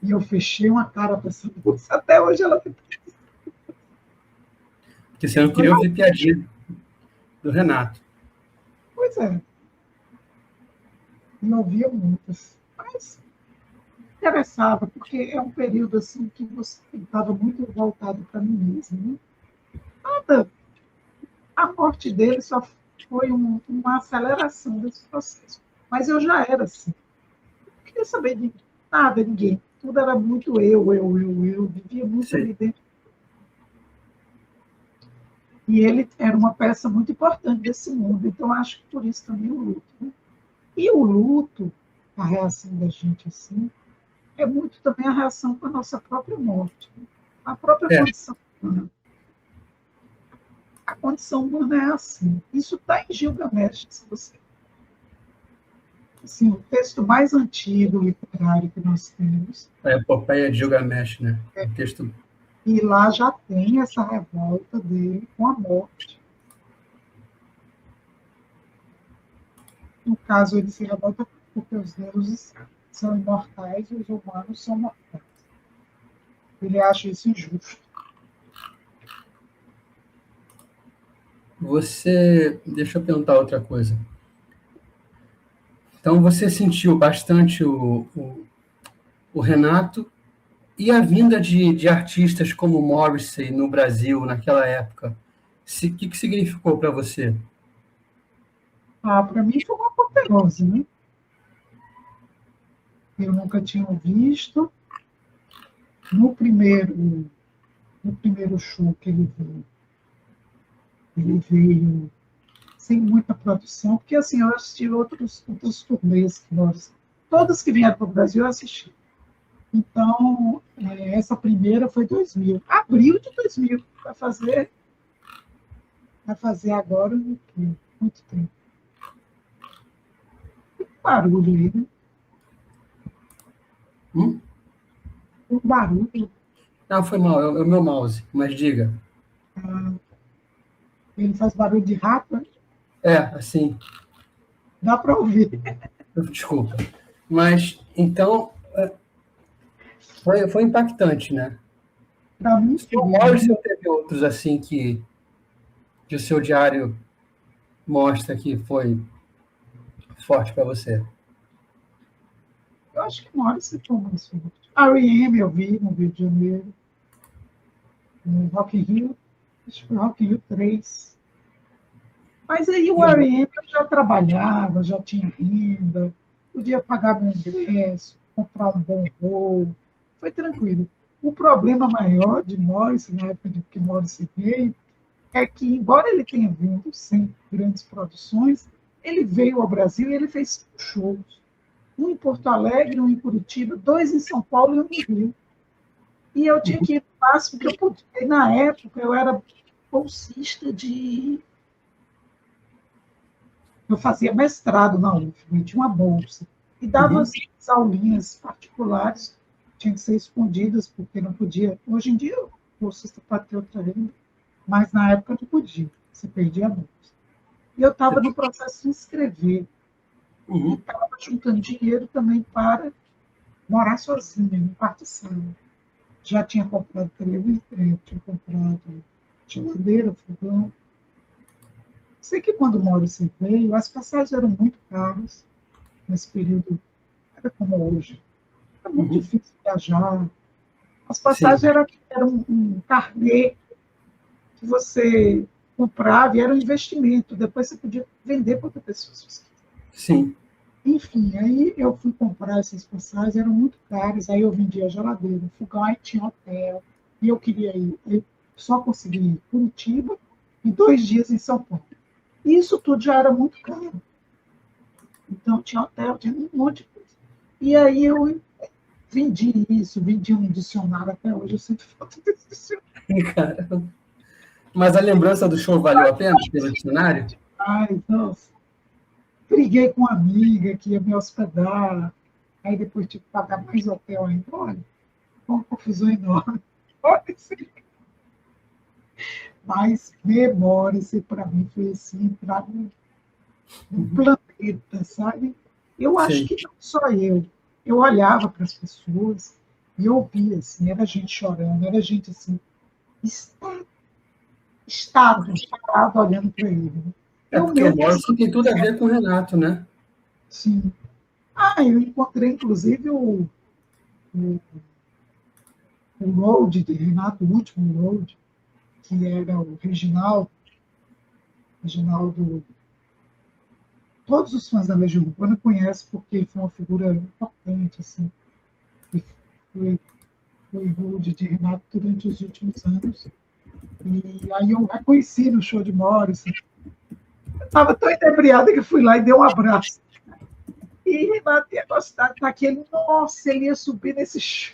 E eu fechei uma cara para essa moça. Até hoje ela fica. Porque você não queria ouvir piadinha do Renato. Pois é. E eu ouvia muitas. Mas interessava, porque é um período assim que você estava muito voltado para mim mesmo. Né? Nada. A morte dele só foi uma aceleração desse processo. Mas eu já era assim. Não queria saber de nada, ninguém. Tudo era muito eu. Vivia muito Sim. ali dentro. E ele era uma peça muito importante desse mundo. Então, acho que por isso também o luto. Né? E o luto, a reação da gente assim, é muito também a reação com a nossa própria morte. Né? A própria condição humana. A condição humana é assim. Isso está em Gilgamesh, se você. Assim, o texto mais antigo literário que nós temos. A epopeia de Gilgamesh, né? O texto. E lá já tem essa revolta dele com a morte. No caso, ele se revolta porque os deuses são imortais e os humanos são mortais. Ele acha isso injusto. Deixa eu perguntar outra coisa. Então, você sentiu bastante o Renato e a vinda de artistas como Morrissey no Brasil, naquela época. O que significou para você? Para mim foi uma apoteose, né? Eu nunca tinha visto. No primeiro show que ele veio sem muita produção, porque assim, eu assisti outros turnês que todos que vieram para o Brasil eu assisti. Então, essa primeira foi 2000, abril de 2000, vai fazer agora muito tempo. Tem um barulho aí, né? Um barulho. Não, foi mal, é o meu mouse, mas diga. Ele faz barulho de rato, né? Assim. Dá para ouvir. Desculpa. Mas, então, foi impactante, né? Para mim, o Morrissey teve outros assim que o seu diário mostra que foi forte para você? Eu acho que Morrissey foi mais forte. R.E.M. eu vi no Rio de Janeiro. No Rock in Rio. Acho que foi Rock in Rio 3. Mas aí o R.E.M. eu já trabalhava, já tinha renda, podia pagar meu ingresso, comprar um bom voo. Foi tranquilo. O problema maior de Morrissey, na época de que Morrissey veio, é que, embora ele tenha vindo sem grandes produções, ele veio ao Brasil e ele fez shows. Um em Porto Alegre, um em Curitiba, 2 em São Paulo e um no Rio. E eu tinha que ir no máximo que eu podia. E, na época, eu era bolsista de... Eu fazia mestrado na UFM, tinha uma bolsa. E dava as aulinhas particulares, tinham que ser escondidas, porque não podia. Hoje em dia, o bolsista pode ter outra renda, mas na época não podia, você perdia a bolsa. E eu estava no processo de inscrever. E estava juntando dinheiro também para morar sozinha, no quarto sala. Já tinha comprado televisão, tinha comprado geladeira, fogão. Sei que quando o Maurício veio, as passagens eram muito caras. Nesse período, era como hoje. Era muito difícil viajar. As passagens eram um carnê que você comprava e era um investimento. Depois você podia vender para outra pessoa. Sim. Enfim, aí eu fui comprar essas passagens, eram muito caras. Aí eu vendia geladeira, fogão, aí tinha hotel. E eu queria ir. Eu só consegui ir em Curitiba e 2 dias em São Paulo. Isso tudo já era muito caro. Então, tinha hotel, tinha um monte de coisa. E aí eu vendi isso, vendi um dicionário, até hoje eu sinto falta desse dicionário. Cara, mas a lembrança do show valeu a pena pelo dicionário? Ai, nossa, briguei com uma amiga que ia me hospedar, aí depois tive que pagar mais hotel ainda. Olha, foi uma confusão enorme. Olha, mas memória, para mim foi assim, entrar num planeta, sabe? Eu acho Sim. que não só eu olhava para as pessoas e eu ouvia, assim, era gente chorando, era gente assim, está- estado, parado olhando para ele. Né? É Eu porque o mesmo, Morrison tem tudo a ver com o Renato, né? sim. Ah, eu encontrei, inclusive, o, o Road de Renato, o último Road, que era o Reginaldo. Todos os fãs da Legião Urbana conhecem porque foi uma figura importante, assim, e foi Road de Renato durante os últimos anos. E aí eu reconheci no show de Morrison. Eu estava tão inebriada que eu fui lá e dei um abraço. E Renato ia gostar daquele, nossa, ele ia subir nesse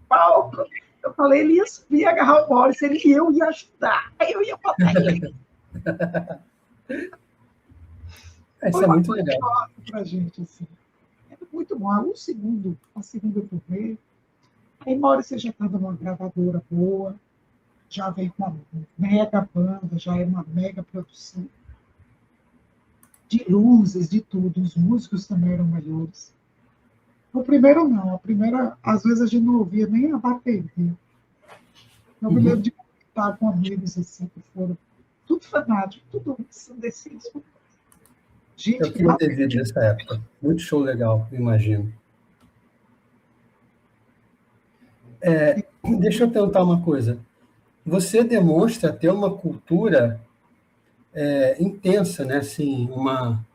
palco. Eu falei, ele ia subir, agarrar o Morrison, eu ia ajudar, aí eu ia botar ele. Isso Foi é uma muito coisa legal. para a gente, assim. Era muito bom. A segunda turnê, aí Morrison já estava numa gravadora boa, já veio com uma mega banda, já é uma mega produção de luzes, de tudo. Os músicos também eram melhores. O primeiro não, a primeira, às vezes a gente não ouvia nem a bateria. Eu me lembro Uhum. de estar com amigos assim, que foram tudo fanático, tudo ensandecidos. Gente Eu que queria ter bateu. visto nessa época. Muito show legal, eu imagino. Deixa eu perguntar uma coisa. Você demonstra ter uma cultura intensa, né? Assim, uma,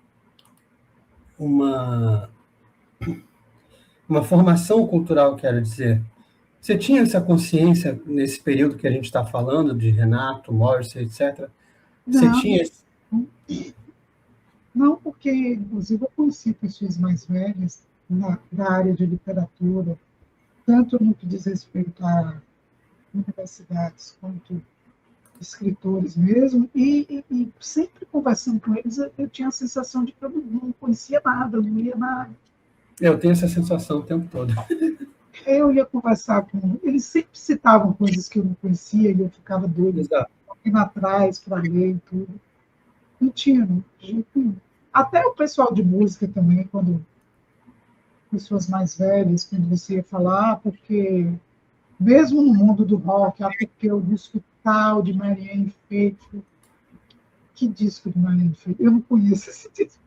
uma formação cultural, quero dizer. Você tinha essa consciência nesse período que a gente está falando, de Renato, Morrison, etc. Você Não, tinha. não, porque, inclusive, eu conheci pessoas mais velhas da área de literatura, tanto no que diz respeito a universidades, quanto escritores mesmo, e sempre conversando com eles, eu tinha a sensação de que eu não conhecia nada, eu não ia nada. Eu tenho essa sensação o tempo todo. Eu ia conversar com eles, sempre citavam coisas que eu não conhecia e eu ficava doida, Exato. indo atrás para ler e tudo. Não tinha, não, de jeito nenhum. Até o pessoal de música também, quando pessoas mais velhas, quando você ia falar, porque mesmo no mundo do rock, porque o disco tal de Marianne Faithfull, que disco de Marianne Faithfull? Eu não conheço esse disco.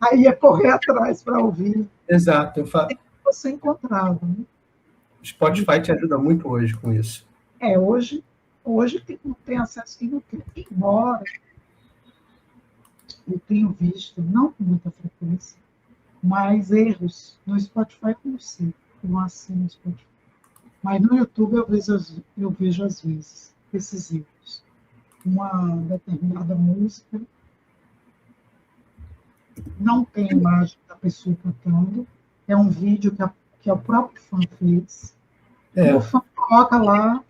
Aí ia correr atrás para ouvir, Exato. você encontrava. Né? Spotify te ajuda muito hoje com isso. Hoje não tem acesso quem não quer. Embora eu tenho visto, não com muita frequência, mas erros no Spotify como sei, eu não assino o Spotify. Mas no YouTube eu vejo às vezes esses erros. Uma determinada música não tem imagem da pessoa cantando, é um vídeo que o próprio fã fez, e o É. fã coloca lá,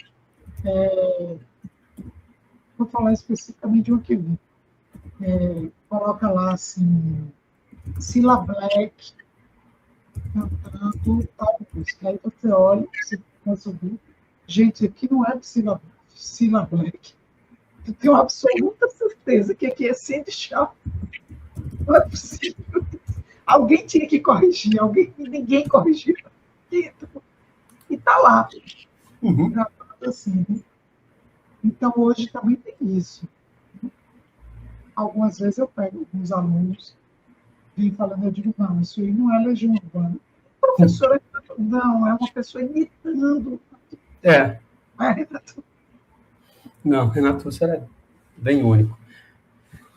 vou falar especificamente de um que vi, coloca lá assim, Cilla Black cantando tal música. Aí você olha, você começa a ouvir, gente, aqui não é de Cilla Black. Eu tenho absoluta certeza que aqui é Cindy Shaw. Não é possível. Alguém tinha que corrigir, ninguém corrigiu. E está lá, Uhum. assim. Né? Então, hoje também tem isso. Algumas vezes eu pego alguns alunos, vêm falando, eu digo, não, isso aí não é Legião Urbana. Professora, não, é uma pessoa imitando. É. É, Renato? Não, Renato, você era bem único.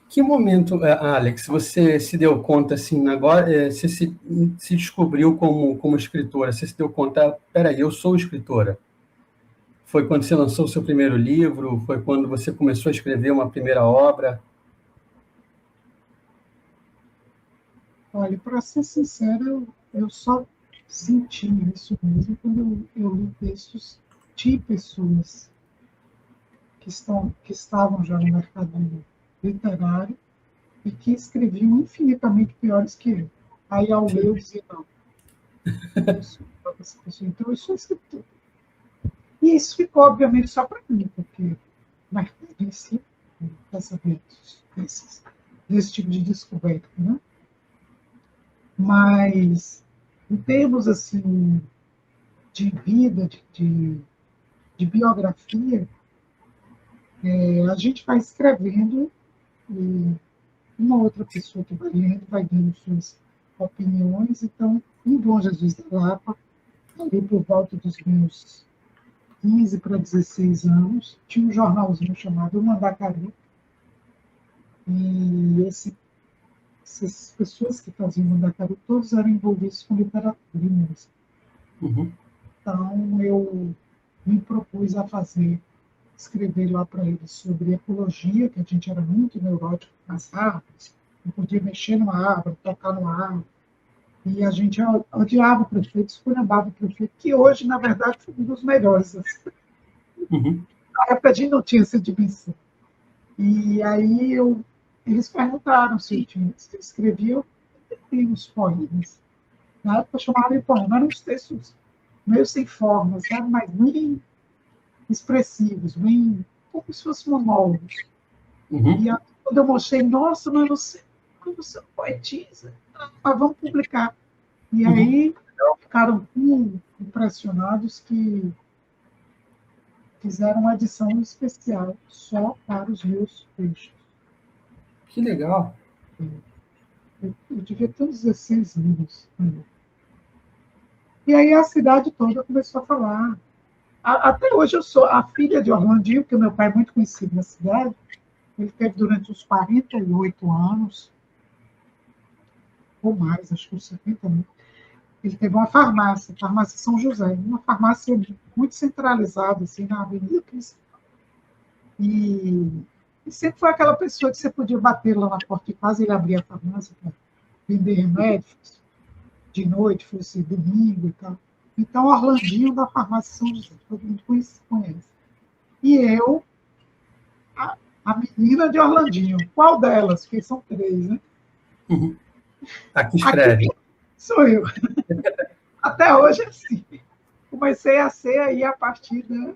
Que momento, Alex, você se deu conta, assim, agora, você se descobriu como escritora, você se deu conta, peraí, eu sou escritora? Foi quando você lançou o seu primeiro livro? Foi quando você começou a escrever uma primeira obra? Olha, para ser sincera, eu só senti isso mesmo quando eu li textos de pessoas que estavam já no mercado literário e que escreviam infinitamente piores que eu. Aí, ao ler, eu dizia, não, eu sou essa pessoa, então eu sou escritor. E isso ficou, obviamente, só para mim, porque o mercado em si, desse tipo de descoberta, né? Mas, em termos assim, de vida, de biografia, a gente vai escrevendo e uma outra pessoa que vai lendo, vai dando suas opiniões. Então, em Bom Jesus da Lapa, ali por volta dos meus 15 para 16 anos, tinha um jornalzinho chamado Mandacaru, e essas pessoas que faziam Mandacaru, todos eram envolvidos com literatura e música. Uhum. Então, eu me propus a escrever lá para eles sobre ecologia, que a gente era muito neurótico nas árvores, não podia mexer numa árvore, tocar numa árvore, e a gente odiava o prefeito, esculhambava o prefeito, que hoje, na verdade, foi um dos melhores. Uhum. Na época a gente não tinha essa dimensão. E aí eles perguntaram se eu escrevia, eu tem uns poemas. Na época eu chamava de poema, eram uns textos meio sem forma, sabe? Mas bem expressivos, bem, como se fossem monólogos. Uhum. E aí, quando eu mostrei, nossa, mas você poetiza, mas vamos publicar. E aí ficaram impressionados que fizeram uma edição especial só para os meus textos. Que legal. Eu devia ter uns 16 livros. E aí a cidade toda começou a falar. Até hoje eu sou a filha de Orlandinho, porque meu pai é muito conhecido na cidade. Ele teve durante uns 48 anos, ou mais, acho que uns 70 anos. Ele teve uma farmácia, Farmácia São José, uma farmácia muito centralizada, assim, na Avenida Cristã. E sempre foi aquela pessoa que você podia bater lá na porta de casa, ele abria a farmácia para vender remédios, de noite, fosse domingo e tal. Então, Orlandinho da Farmácia São José, todo mundo conhece. E eu, a menina de Orlandinho, qual delas? Porque são três, né? Uhum. Aqui Aqui escreve. sou eu. Até hoje é assim. Comecei a ser aí a partir da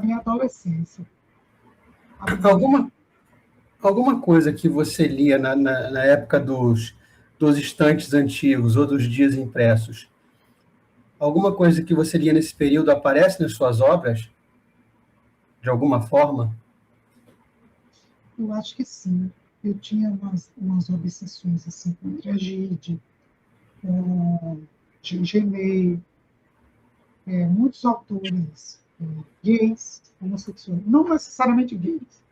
minha adolescência. Alguma coisa que você lia na época dos estantes antigos ou dos dias impressos, alguma coisa que você lia nesse período aparece nas suas obras, de alguma forma? Eu acho que sim. Eu tinha umas obsessões assim, com tragédia, com Genet, muitos autores gays, homossexuais, não necessariamente gays,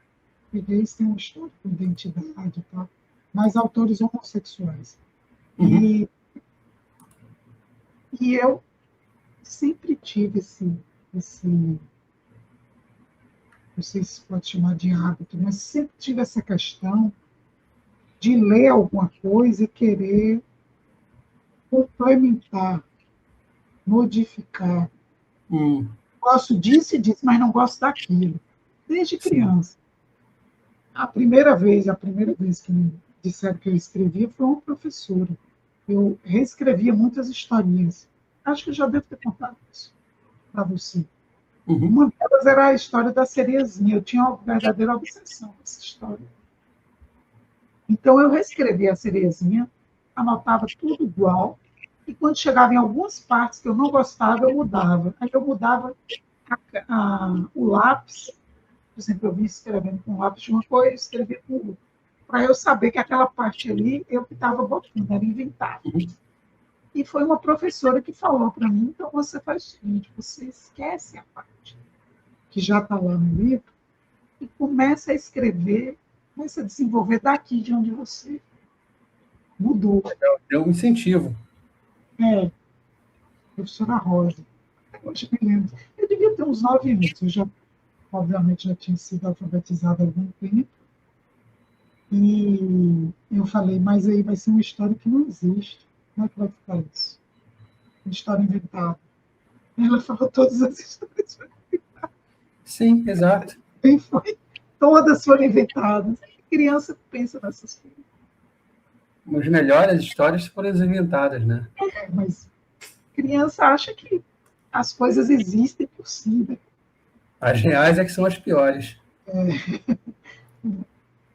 porque gays têm uma história com identidade e tal, mas autores homossexuais. Uhum. E eu sempre tive esse, não sei se pode chamar de hábito, mas sempre tive essa questão de ler alguma coisa e querer complementar, modificar. Gosto disso e disso, mas não gosto daquilo. Desde criança. A primeira vez que me disseram que eu escrevia foi uma professora. Eu reescrevia muitas historinhas. Acho que eu já devo ter contado isso para você. Uhum. Uma delas era a história da Cerezinha. Eu tinha uma verdadeira obsessão com essa história. Então, eu reescrevia a Cerezinha, anotava tudo igual, e quando chegava em algumas partes que eu não gostava, eu mudava. Aí eu mudava o lápis, por exemplo, eu vim escrevendo com lápis de uma cor, eu escrevia com outra, para eu saber que aquela parte ali eu que estava botando, era inventado. E foi uma professora que falou para mim, então você faz o seguinte, você esquece a parte que já está lá no livro e começa a escrever, começa a desenvolver daqui de onde você mudou. Deu um incentivo. Professora Rosa. Hoje me lembro. Eu devia ter uns 9 anos, eu já, obviamente, já tinha sido alfabetizada há algum tempo. E eu falei, mas aí vai ser uma história que não existe. Como é que vai ficar isso? Uma história inventada. Ela falou todas as histórias. Sim, exato. Bem foi. Todas foram inventadas. A criança pensa nessas coisas. As melhores histórias foram as inventadas, né? Mas criança acha que as coisas existem por si, né? As reais é que são as piores.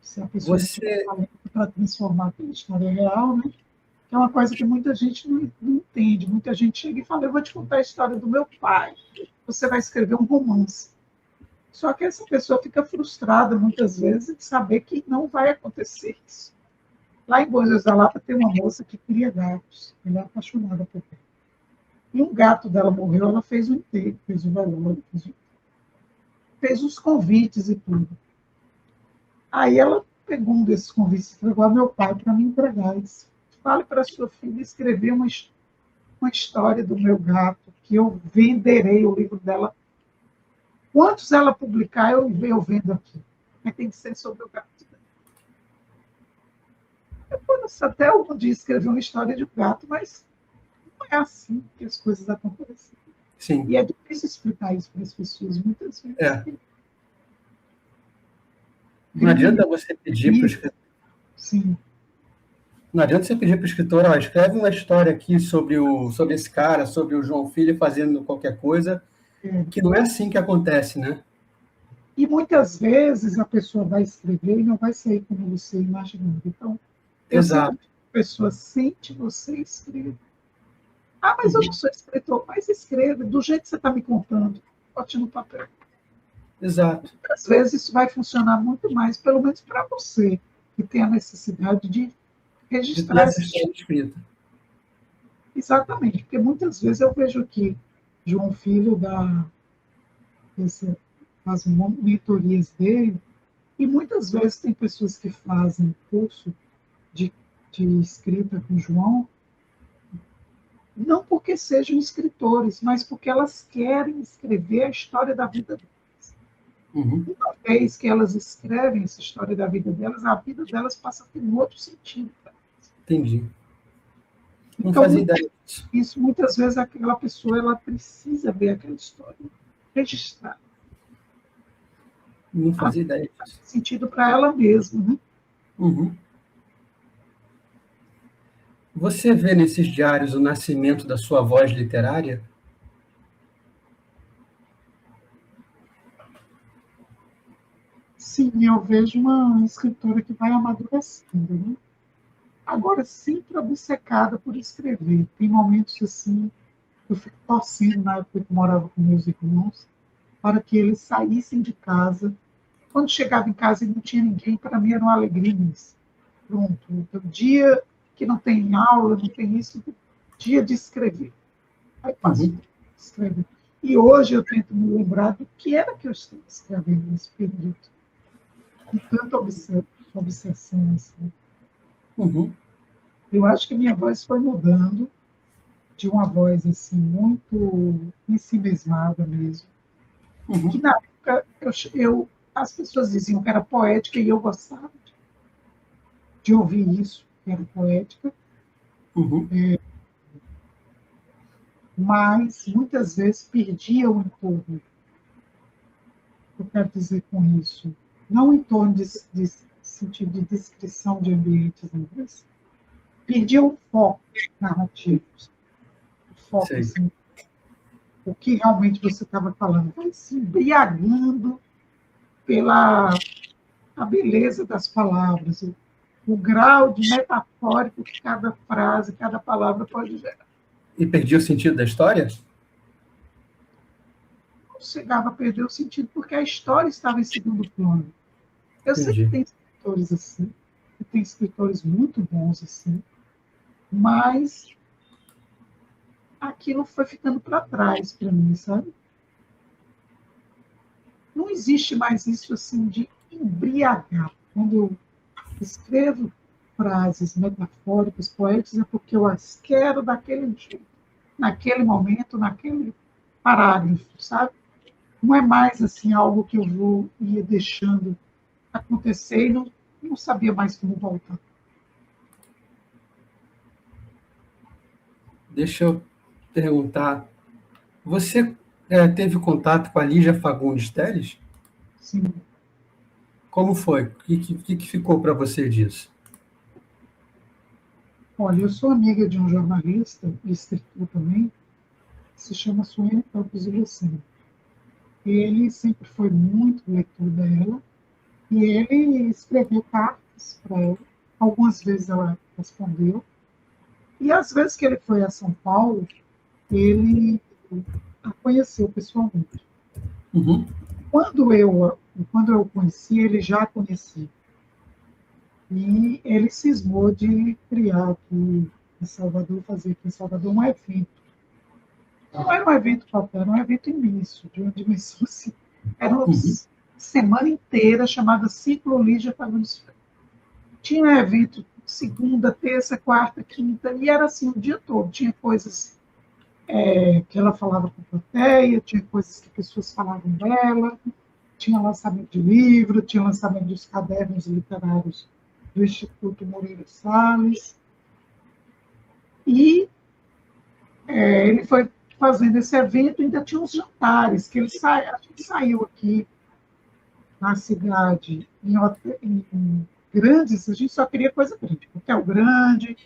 Se a pessoa não tiver Você, talento para transformar aquela história real, né? Que é uma coisa que muita gente não entende. Muita gente chega e fala, eu vou te contar a história do meu pai. Você vai escrever um romance. Só que essa pessoa fica frustrada, muitas vezes, de saber que não vai acontecer isso. Lá em Bom Jesus da Lapa tem uma moça que cria gatos. Ela é apaixonada por ele. E um gato dela morreu, ela fez o enterro, fez o velório, fez os convites e tudo. Aí ela pegou um desses convites e entregou ao meu pai para me entregar. Ele disse, fale para sua filha escrever uma história do meu gato, que eu venderei o livro dela. Quantos ela publicar, eu vendo aqui. Mas tem que ser sobre o gato. Depois, até algum dia escrever uma história de um gato, mas não é assim que as coisas acontecem. sim, E é difícil explicar isso para as pessoas, muitas vezes. é. Não adianta você pedir para o escritor. Sim. Não adianta você pedir para o escritor, ó, escreve uma história aqui sobre esse cara, sobre o João Filho fazendo qualquer coisa, que não é assim que acontece, né? E muitas vezes a pessoa vai escrever e não vai sair como você imaginando. Então, eu Exato. sempre digo a pessoa, sente, você escreve. Ah, mas eu não sou escritor. Mas escreva, do jeito que você está me contando, bote no papel. Exato. Às vezes isso vai funcionar muito mais, pelo menos para você, que tem a necessidade de De ter registrar essa história escrita. Exatamente, porque muitas vezes eu vejo que João Filho faz mentorias dele, e muitas vezes tem pessoas que fazem curso de, de escrita com João, não porque sejam escritores, mas porque elas querem escrever a história da vida delas. Uhum. Uma vez que elas escrevem essa história da vida delas, a vida delas passa a ter um outro sentido. Entendi. Não Então, fazia ideia disso. isso muitas vezes aquela pessoa ela precisa ver aquela história, registrar. Não fazia ideia disso. Sentido para ela mesma, né? Uhum. Você vê nesses diários o nascimento da sua voz literária? Sim, eu vejo uma escritora que vai amadurecendo, né? Agora, sempre obcecada por escrever. Tem momentos assim, eu fico torcendo na época que eu morava com meus irmãos, para que eles saíssem de casa. Quando chegava em casa e não tinha ninguém, para mim era uma alegria imensa. Pronto, então, dia que não tem aula, não tem isso, dia de escrever. Aí passo a escrever. E hoje eu tento me lembrar do que era que eu estava escrevendo nesse período. Com tanta obsessão. Assim. Uhum. Eu acho que minha voz foi mudando de uma voz assim muito ensimesmada mesmo. Uhum. Que na época as pessoas diziam que era poética e eu gostava de ouvir isso, que era poética. Uhum. Mas muitas vezes perdia o entorno. Eu quero dizer com isso, não em torno de sentido de descrição de ambientes, mas perdia o foco narrativo, o foco assim, o que realmente você estava falando, vai se embriagando pela a beleza das palavras, o grau de metafórico que cada frase, cada palavra pode gerar. E perdi o sentido da história? Não chegava a perder o sentido, porque a história estava em segundo plano. Eu sei Entendi. que tem escritores assim, que tem escritores muito bons assim, mas aquilo foi ficando para trás para mim, sabe? Não existe mais isso assim de embriagar. Quando eu escrevo frases metafóricas, poéticas, é porque eu as quero daquele jeito, naquele momento, naquele parágrafo, sabe? Não é mais assim algo que eu vou ir deixando acontecer e não não sabia mais como voltar. Deixa eu perguntar, você teve contato com a Lígia Fagundes Telles? Sim. Como foi? O que ficou para você disso? Olha, eu sou amiga de um jornalista, e escritor também, que se chama Suene Campos de Lucena. Ele sempre foi muito leitor dela, e ele escreveu cartas para ela. Algumas vezes ela respondeu. E às vezes que ele foi a São Paulo, ele a conheceu pessoalmente. Uhum. Quando eu o conheci, ele já conhecia. E ele cismou de criar aqui em Salvador, fazer aqui em Salvador um evento. Não era um evento qualquer, era um evento imenso, de uma dimensão assim. Era uma semana inteira chamada Ciclo Lígia Fagundes. Tinha um evento segunda, terça, quarta, quinta, e era assim o dia todo. Tinha coisas que ela falava com a plateia, tinha coisas que pessoas falavam dela, tinha lançamento de livro, tinha lançamento dos cadernos literários do Instituto Moreira Salles. E ele foi fazendo esse evento, ainda tinha uns jantares, que a gente saiu aqui na cidade, em grandes, a gente só queria coisa grande, hotel grande,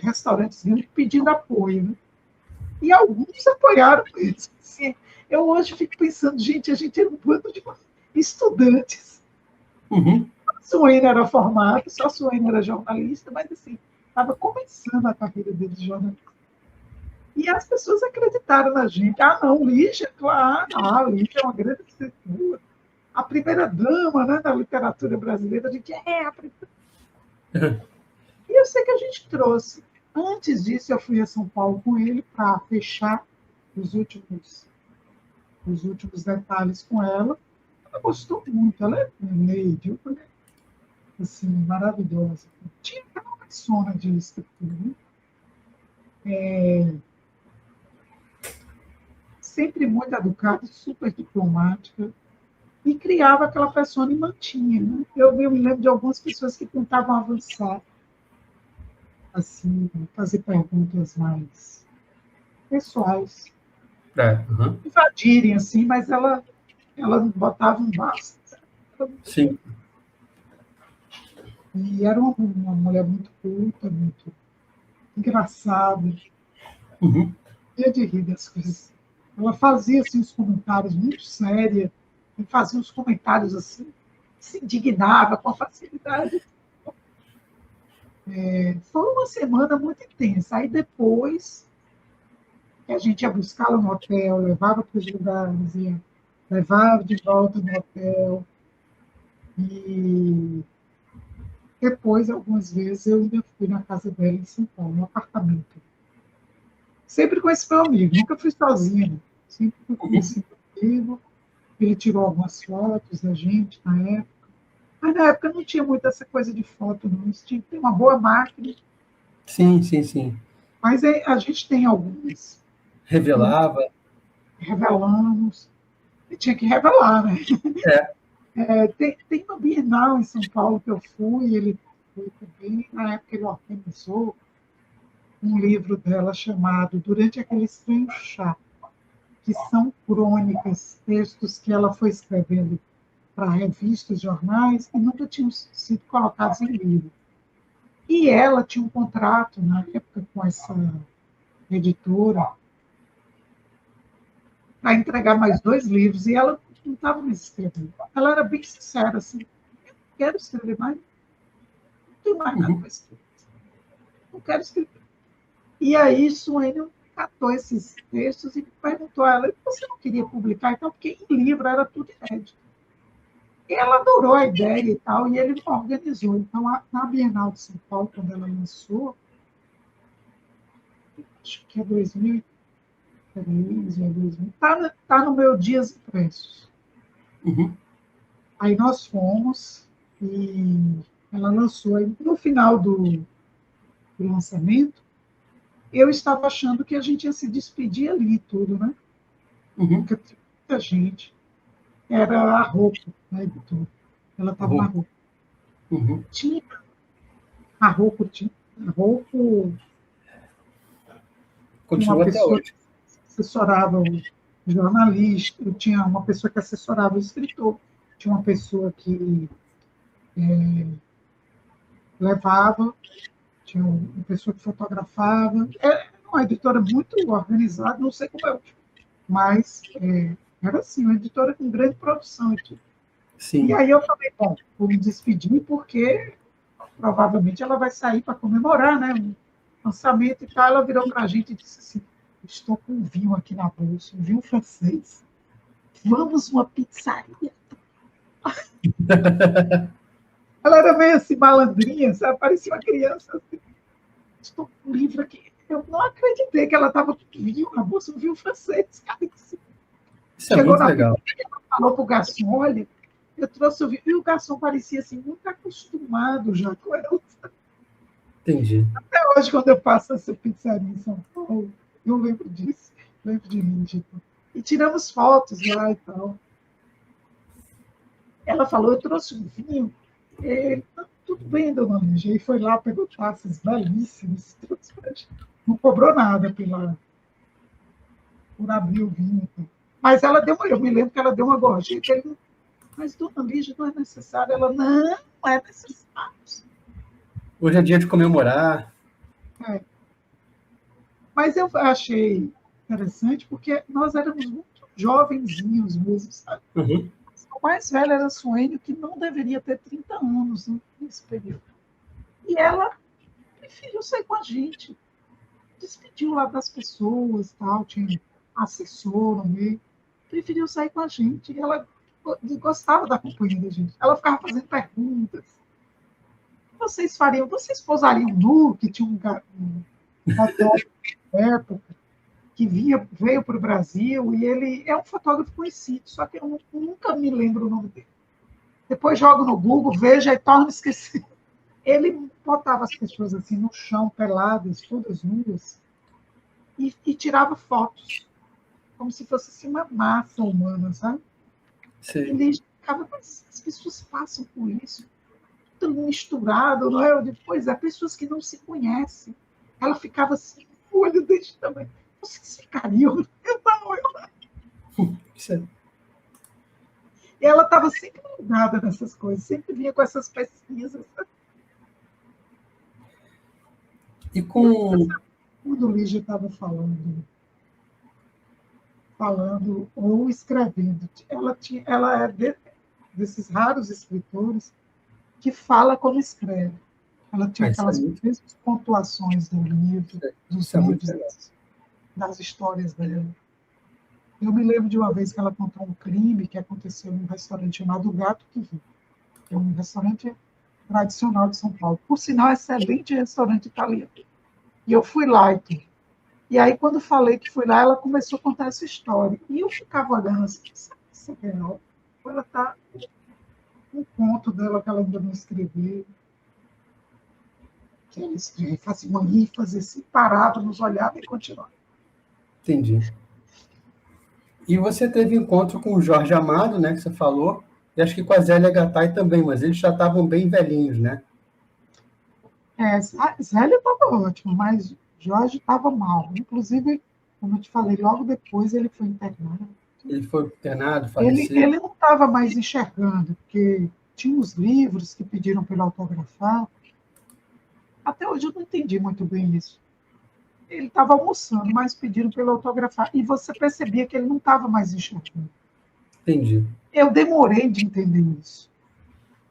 restaurantes grandes, pedindo apoio. Né? E alguns apoiaram eles. Assim, eu hoje fico pensando, gente, a gente era um bando de estudantes. Uhum. A Suene era formada, só a Suene era jornalista, mas assim, estava começando a carreira dele de jornalista. E as pessoas acreditaram na gente. Ah, não, Lígia, claro, Lígia é uma grande escritora. A primeira-dama, né, da literatura brasileira, a gente a primeira. E eu sei que a gente trouxe. Antes disso, eu fui a São Paulo com ele para fechar os últimos detalhes com ela. Ela gostou muito, ela é lady, assim, maravilhosa. Tinha aquela persona de escritura, né? Sempre muito educada, super diplomática, e criava aquela persona e mantinha. Né? Eu me lembro de algumas pessoas que tentavam avançar, assim, fazer perguntas mais pessoais, invadirem, assim, mas ela botava um basta. Sim. E era uma mulher muito culta, muito engraçada, cheia de rir das coisas. Ela fazia assim, os comentários muito sérios, e fazia uns comentários assim, se indignava com a facilidade. Foi uma semana muito intensa. Aí depois a gente ia buscá-la no hotel, levava para os lugares, levava de volta no hotel. E depois, algumas vezes, eu ainda fui na casa dela em São Paulo, no apartamento. Sempre com esse meu amigo, nunca fui sozinha. Né? Sempre fui com esse meu amigo. Ele tirou algumas fotos da gente na época. Mas na época não tinha muito essa coisa de foto, não. Tinha que ter uma boa máquina. Sim, sim, sim. Mas a gente tem algumas. Revelava. Revelamos. E tinha que revelar, né? É. Tem uma Bienal em São Paulo que eu fui, ele foi também. Na época ele organizou um livro dela chamado Durante aquele Estranho Chá, que são crônicas, textos que ela foi escrevendo para revistas, jornais, e nunca tinham sido colocados em livro. E ela tinha um contrato, na época, com essa editora, para entregar mais 2 livros, e ela não estava me escrevendo. Ela era bem sincera, assim, eu não quero escrever mais, não tenho mais nada para escrever. Não quero escrever. E aí, Suene catou esses textos e perguntou a ela, você não queria publicar? Então, porque em livro era tudo inédito. E ela adorou a ideia e tal, e ele organizou. Então, na Bienal de São Paulo, quando ela lançou, acho que é 2003, está no meu Dias Impressos. Aí nós fomos, e ela lançou. Aí, no final do lançamento, eu estava achando que a gente ia se despedir ali tudo, né? Porque tinha muita gente. Era a roupa, né, editora? Ela estava na roupa. Uhum. Tinha a Rouco, tinha uma Continua até pessoa hoje. que assessorava o jornalista, tinha uma pessoa que assessorava o escritor, tinha uma pessoa que levava, tinha uma pessoa que fotografava. É uma editora muito organizada, não sei como é hoje, mas era assim, uma editora com grande produção aqui. E Sim. aí eu falei, bom, vou me despedir porque provavelmente ela vai sair para comemorar, né, um lançamento e tal. Ela virou para a gente e disse assim, estou com um vinho aqui na bolsa, um vinho francês. Vamos uma pizzaria. Ela era meio assim, malandrinha, sabe? Parecia uma criança. Assim. Estou com um livro aqui. Eu não acreditei que ela estava com vinho na bolsa, um vinho francês. Cara. Isso é Chegou muito na legal. pizzaria, ela falou para o garçom, olha, eu trouxe o vinho. E o garçom parecia assim, muito acostumado já com ela. Entendi. Até hoje, quando eu passo essa pizzaria em São Paulo, eu lembro disso. Lembro de mim, tipo. E tiramos fotos lá e tal. Ela falou, eu trouxe um vinho. Tudo bem, dona Lígia. E foi lá, pegou taças belíssimas, trouxe pra gente. Não cobrou nada por abrir o vinho. Mas ela deu eu me lembro que ela deu uma gorjeta. Ele, mas, dona Lígia, não é necessário. Ela, não é necessário. Hoje é dia de comemorar. É. Mas eu achei interessante porque nós éramos muito jovenzinhos mesmo, sabe? Uhum. O mais velho era Suênio, que não deveria ter 30 anos, né, nesse período. E ela preferiu sair com a gente. Despediu lá das pessoas, tal, tinha assessor no meio. Preferiu sair com a gente. E ela gostava da companhia da gente. Ela ficava fazendo perguntas. Vocês fariam, vocês posariam nu, que tinha um fotógrafo na época, que veio para o Brasil, e ele é um fotógrafo conhecido, só que eu nunca me lembro o nome dele. Depois jogo no Google, vejo e torno a esquecer. Ele botava as pessoas assim no chão, peladas, todas nuas, e tirava fotos, como se fosse assim, uma massa humana, sabe? Sim. Ele ficava, mas as pessoas passam por isso, tudo misturado, não é? Eu digo, pois é, pessoas que não se conhecem. Ela ficava assim, o olho desse também. Vocês ficariam? Eu não. Isso é... E ela estava sempre ligada nessas coisas, sempre vinha com essas pesquisas. E com... Quando o Lígia estava falando ou escrevendo, ela é desses raros escritores que fala como escreve. Ela tinha isso é aquelas muito... mesmas pontuações do livro, dos Isso é muito livros, legal. das histórias dela. Eu me lembro de uma vez que ela contou um crime que aconteceu num restaurante chamado Gato que Ri, que é um restaurante tradicional de São Paulo. Por sinal, excelente restaurante italiano. E eu fui lá e tudo. E aí, quando falei que fui lá, ela começou a contar essa história. E eu ficava olhando assim, sabe isso é real? Ela está um conto dela que ela ainda não escreveu, que ela escreve, fazia uma ênfase assim, parava, nos olhava e continuava. Entendi. E você teve encontro com o Jorge Amado, né, que você falou, e acho que com a Zélia Gattai também, mas eles já estavam bem velhinhos, né? Zélia estava ótimo, mas Jorge estava mal. Inclusive, como eu te falei, logo depois ele foi internado. Ele foi internado, Ele faleceu. não estava mais enxergando, porque tinha os livros que pediram para ele autografar. Até hoje eu não entendi muito bem isso. Ele estava almoçando, mas pediram para ele autografar. E você percebia que ele não estava mais enxergando. Entendi. Eu demorei de entender isso,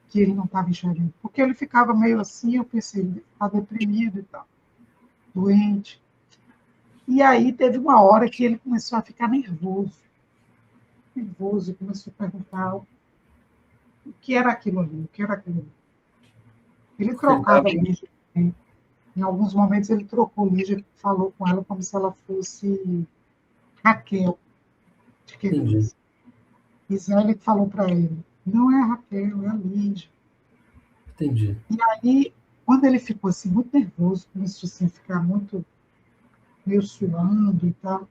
que ele não estava enxergando. Porque ele ficava meio assim, eu pensei, ele está deprimido e tal, doente. E aí teve uma hora que ele começou a ficar nervoso. Nervoso, e começou a perguntar o que era aquilo ali, o que era aquilo ali. Ele Porque ele trocava estava... Lígia. Em alguns momentos ele trocou Lígia, falou com ela como se ela fosse Raquel de Entendi. Queiroz. E Zélia falou para ele, não é a Raquel, é a Lígia. Entendi. E aí, quando ele ficou assim, muito nervoso, começou assim, a ficar muito meio suando e tal,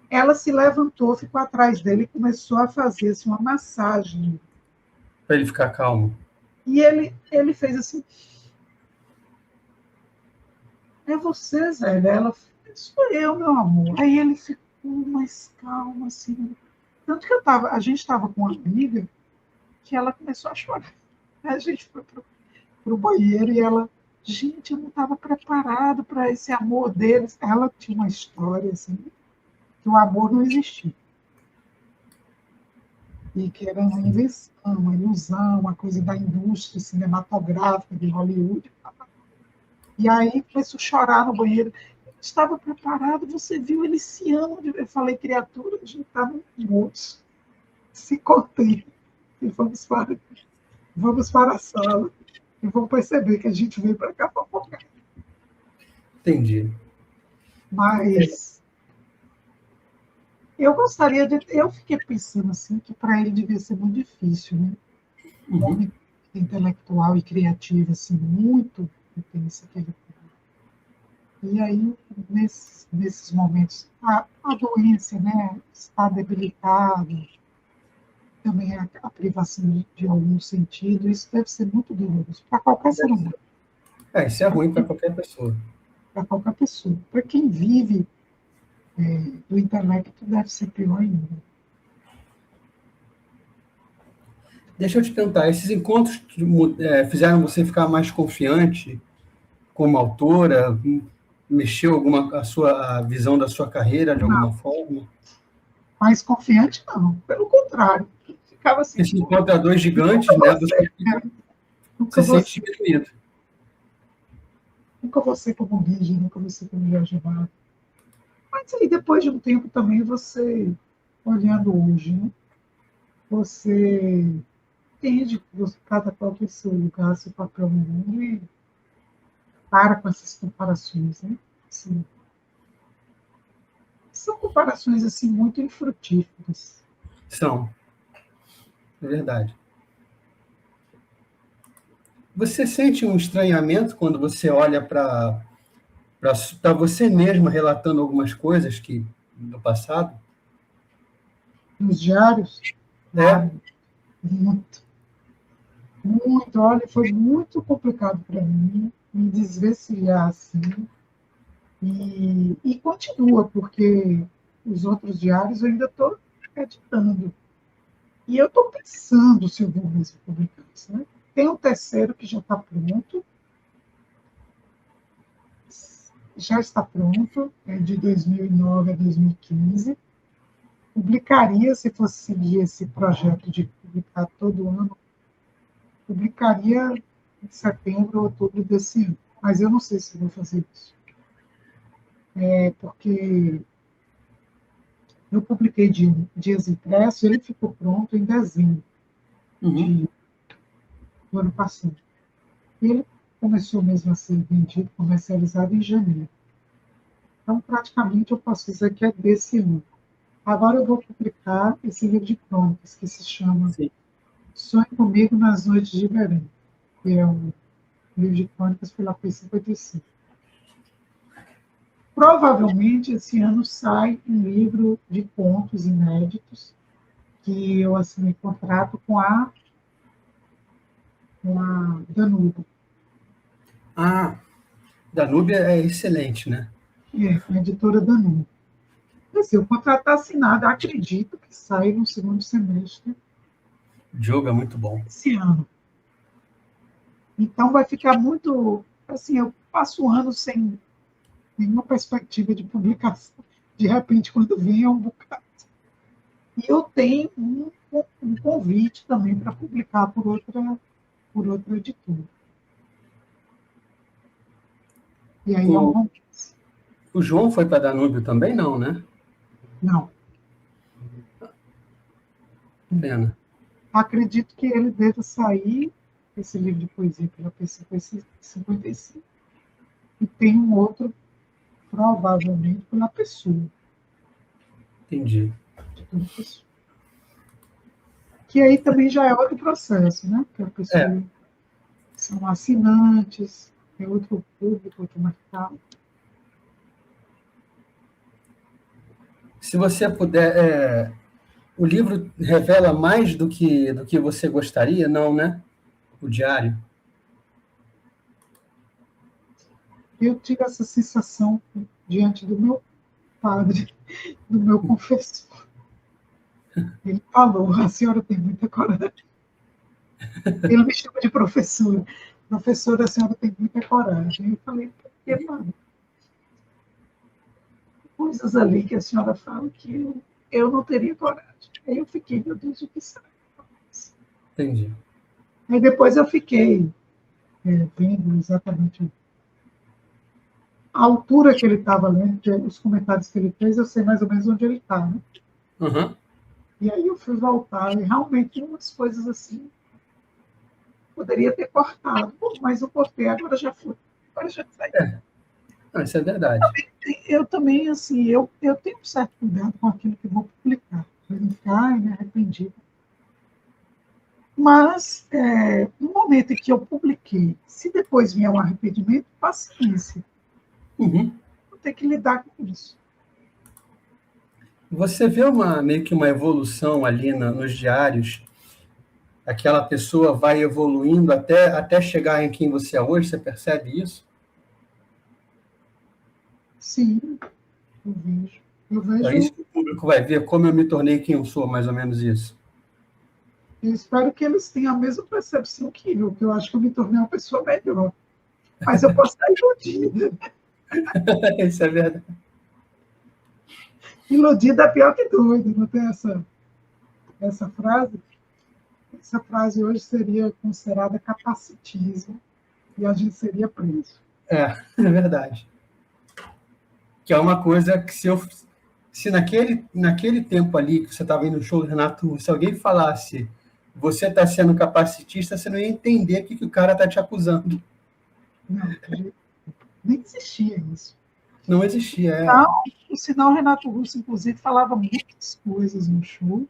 ela se levantou, ficou atrás dele e começou a fazer assim, uma massagem. Para ele ficar calmo. E ele fez assim, é você, Zélia? Ela, sou eu, meu amor. Aí ele ficou mais calmo, assim. Tanto que a gente estava com uma amiga que ela começou a chorar. A gente foi para o banheiro e ela, gente, eu não estava preparado para esse amor deles. Ela tinha uma história, assim, que o amor não existia. E que era uma invenção, uma ilusão, uma coisa da indústria cinematográfica de Hollywood. E aí começou a chorar no banheiro. Estava preparado, você viu, eles se amam. Eu falei, criatura, a gente está no moço. Se contém. E vamos para a sala. E vão perceber que a gente veio para cá para focar. Entendi. Mas eu gostaria de. Eu fiquei pensando assim, que para ele devia ser muito difícil, né? Um homem intelectual e criativo, assim, muito intenso que ele foi. E aí, nesses momentos, a doença, né, está debilitada, também a privação de algum sentido, isso deve ser muito doloroso para qualquer ser humano, Isso é ruim para qualquer pessoa. para qualquer pessoa. Para quem vive do intelecto, deve ser pior ainda. Deixa eu te perguntar, esses encontros fizeram você ficar mais confiante como autora? Mexeu a visão da sua carreira de alguma Não, forma? mais confiante, não. Pelo contrário. Ficava assim, Você se encontra dois gigantes, né? nunca Você se você, sente diminuído. nunca você como guia, nunca você como Yajimar. Mas aí, depois de um tempo também, você, olhando hoje, né, você entende que cada qual tem seu lugar, seu papel no mundo e para com essas comparações, né? Assim, são comparações assim muito infrutíferas. São, é verdade. Você sente um estranhamento quando você olha para você mesma relatando algumas coisas do passado? Nos diários, É? claro, muito, muito. Olha, foi muito complicado para mim me desvencilhar assim. E continua, porque os outros diários eu ainda estou editando. E eu estou pensando se eu vou mesmo publicar isso, né? Tem um terceiro que já está pronto, é de 2009 a 2015. Publicaria, se fosse seguir esse projeto de publicar todo ano, publicaria em setembro ou outubro desse ano. Mas eu não sei se vou fazer isso. Porque eu publiquei dias impressos, ele ficou pronto em dezembro Uhum. do ano passado. E ele começou mesmo a ser vendido, comercializado em janeiro. Então, praticamente, eu posso dizer que é desse ano. Agora eu vou publicar esse livro de crônicas, que se chama Sim. Sonhe Comigo nas Noites de Verão, que é um livro de crônicas pela P55. Provavelmente, esse ano sai um livro de contos inéditos, que eu assinei contrato com a Danúbio. Danúbia é excelente, né? A editora Danúbio. Assim, o contrato está assinado, acredito que sai no segundo semestre O Diogo é muito bom. desse ano. Então, vai ficar muito. Assim, eu passo um ano sem nenhuma perspectiva de publicação. De repente, quando vem, é um bocado. E eu tenho um convite também para publicar por outra editora. E aí é um romance. O João foi para Danúbio também, não, né? Não. Pena. Acredito que ele deva sair, esse livro de poesia pela P55, e tem um outro, provavelmente, pela pessoa. Entendi. Pela pessoa. Que aí também já é outro processo, né? Porque a pessoa são assinantes, é outro público, outro mercado. Se você puder, o livro revela mais do que você gostaria, não, né? o diário? Eu tive essa sensação diante do meu padre, do meu confessor. Ele falou, a senhora tem muita coragem. Ele me chama de professora. Professora, a senhora tem muita coragem. Eu falei, por que, padre? Coisas ali que a senhora fala que eu não teria coragem. Aí eu fiquei, meu Deus, o que será? Entendi. Aí depois eu fiquei vendo exatamente a altura que ele estava lendo, os comentários que ele fez, eu sei mais ou menos onde ele está, né? Uhum. E aí eu fui voltar, e realmente umas coisas assim, poderia ter cortado, mas eu cortei, agora já foi, agora já saiu. Não, isso é verdade. Eu também, assim, eu tenho um certo cuidado com aquilo que vou publicar, para não ficar me arrependido. Mas, no momento em que eu publiquei, se depois vier um arrependimento, paciência. Uhum. Vou ter que lidar com isso. Você vê meio que uma evolução ali nos diários? Aquela pessoa vai evoluindo até chegar em quem você é hoje? Você percebe isso? Sim, eu vejo. Eu É isso vejo. que o público vai ver, como eu me tornei quem eu sou, mais ou menos isso. Eu espero que eles tenham a mesma percepção que eu acho que eu me tornei uma pessoa melhor. Mas eu posso estar iludida. Isso é verdade. Iludida é pior que doido, não tem essa frase? Essa frase hoje seria considerada capacitismo e a gente seria preso. É verdade. Que é uma coisa que se naquele tempo ali que você estava indo no show do Renato, se alguém falasse você está sendo capacitista, você não ia entender o que o cara está te acusando. Não, nem existia isso. Não existia. O sinal Renato Russo, inclusive, falava muitas coisas no show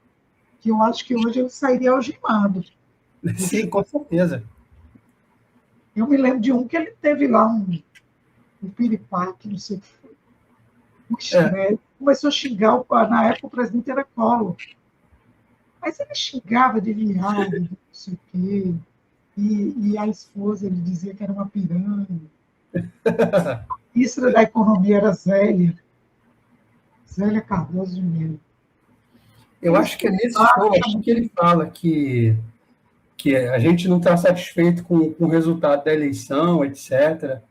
que eu acho que hoje eu sairia algemado. Sim, com certeza. Eu me lembro de um que ele teve lá um piripaque, não sei o que foi, um estresse, começou a xingar, na época o presidente era Collor, mas ele xingava de viado, de não sei o quê, e a esposa ele dizia que era uma piranha. A ministra da Economia era Zélia Cardoso de Mello. Eu acho que é nesse show que ele fala que a gente não está satisfeito com o resultado da eleição, etc.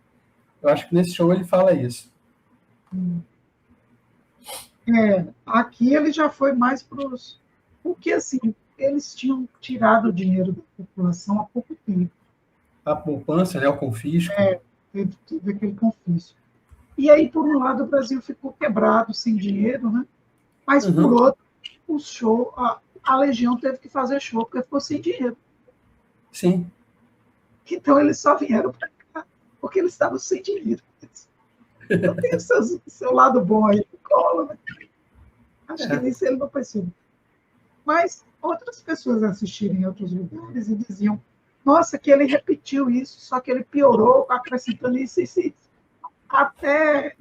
Eu acho que nesse show ele fala isso. Aqui ele já foi mais para os... Porque, assim, eles tinham tirado o dinheiro da população há pouco tempo. A poupança, né, o confisco. Teve aquele confisco. E aí, por um lado, o Brasil ficou quebrado, sem dinheiro, né? Mas, por outro, o show, a Legião teve que fazer show, porque ficou sem dinheiro. Sim. Então, eles só vieram para cá, porque eles estavam sem dinheiro. Então, tem o seu lado bom aí, cola, né? Acho que nisso ele não pensou. Mas outras pessoas assistiram em outros lugares e diziam, nossa, que ele repetiu isso, só que ele piorou, acrescentando isso. Até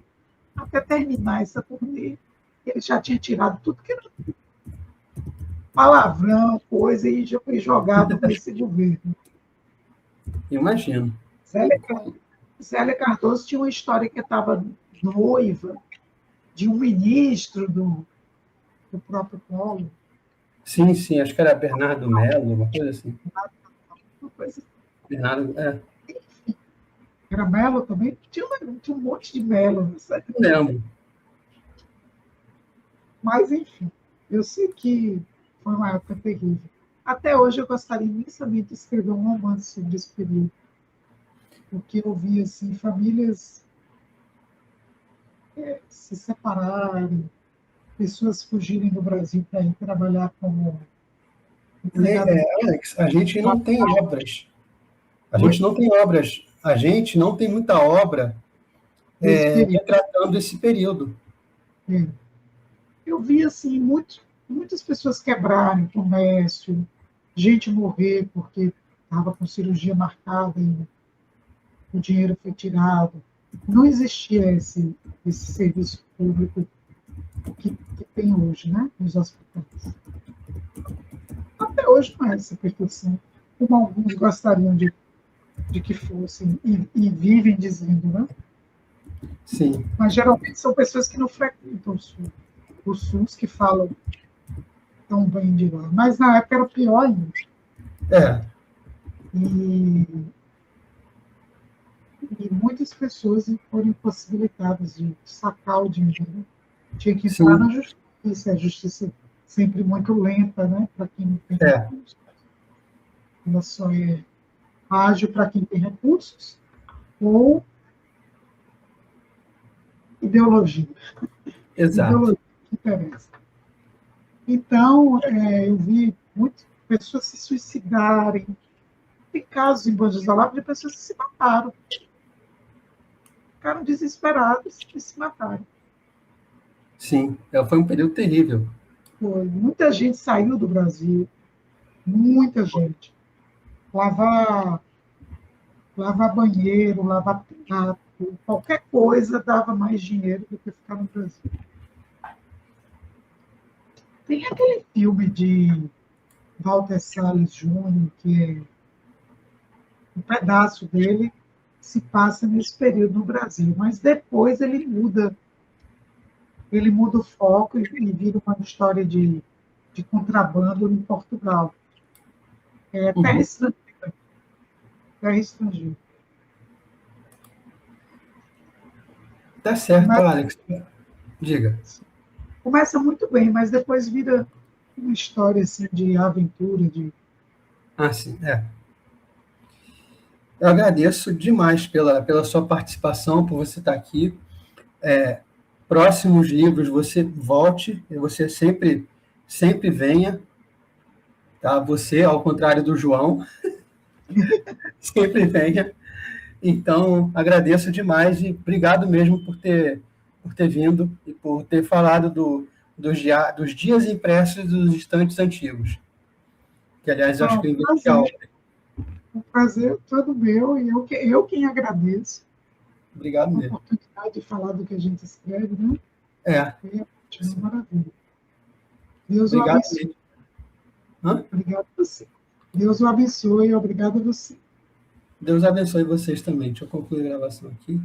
terminar essa turnê, ele já tinha tirado tudo que era palavrão, coisa, e já foi jogado nesse governo. Imagino. Zélia Cardoso tinha uma história que estava noiva de um ministro do próprio Collor. Sim, acho que era Bernardo Mello, uma coisa assim. Uma coisa assim. Bernardo, Enfim, era Mello também? Tinha um monte de Mello. Não lembro. Mas, enfim, eu sei que foi uma época terrível. Até hoje eu gostaria imensamente de escrever um romance sobre esse período. Porque eu vi, assim, famílias se separarem, pessoas fugirem do Brasil para ir trabalhar como... Alex, a gente não tem obras. A gente não tem muita obra retratando esse período. Eu vi, assim, muitas pessoas quebrarem comércio, gente morrer porque estava com cirurgia marcada e o dinheiro foi tirado. Não existia esse serviço público que tem hoje, né, nos hospitais. Até hoje não é essa percussão. como alguns gostariam de que fossem, e vivem dizendo, né? Sim, Mas geralmente são pessoas que não frequentam o SUS que falam tão bem de lá. Mas na época era pior ainda. é, E, e muitas pessoas foram impossibilitadas de sacar o dinheiro. Tinha que entrar sim, na justiça, a justiça sempre muito lenta, né? Para quem não tem é, recursos. Ela só é ágil para quem tem recursos ou ideologia. exato. Ideologia que interessa. Então, eu vi muitas pessoas se suicidarem. Tem casos em Banjos da Lapa de pessoas que se mataram. Ficaram desesperados e se mataram. Sim, foi um período terrível. Foi. Muita gente saiu do Brasil, muita gente. Lavar, lavar banheiro, lavar prato, qualquer coisa dava mais dinheiro do que ficar no Brasil. Tem aquele filme de Walter Salles Júnior, que é um pedaço dele se passa nesse período no Brasil, mas depois ele muda o foco e vira uma história de contrabando em Portugal. É terra Uhum. estrangeira. Terra estrangeira. Tá certo, Começa, Alex. Diga. começa muito bem, mas depois vira uma história assim, de aventura, de Ah, sim, é. Eu agradeço demais pela sua participação, por você estar aqui. Próximos livros, você volte, e você sempre venha, tá? Você, ao contrário do João, sempre venha. Então, agradeço demais e obrigado mesmo por ter vindo e por ter falado dos dias impressos dos estantes antigos. Que, aliás, eu acho que eu inventei a obra. um prazer todo meu, e eu quem agradeço Obrigado a mesmo. oportunidade de falar do que a gente escreve, né? É, Foi uma maravilha. Deus o obrigado abençoe. mesmo. Hã? Obrigado a você. Deus o abençoe e obrigado a você. Deus abençoe vocês também. Deixa eu concluir a gravação aqui.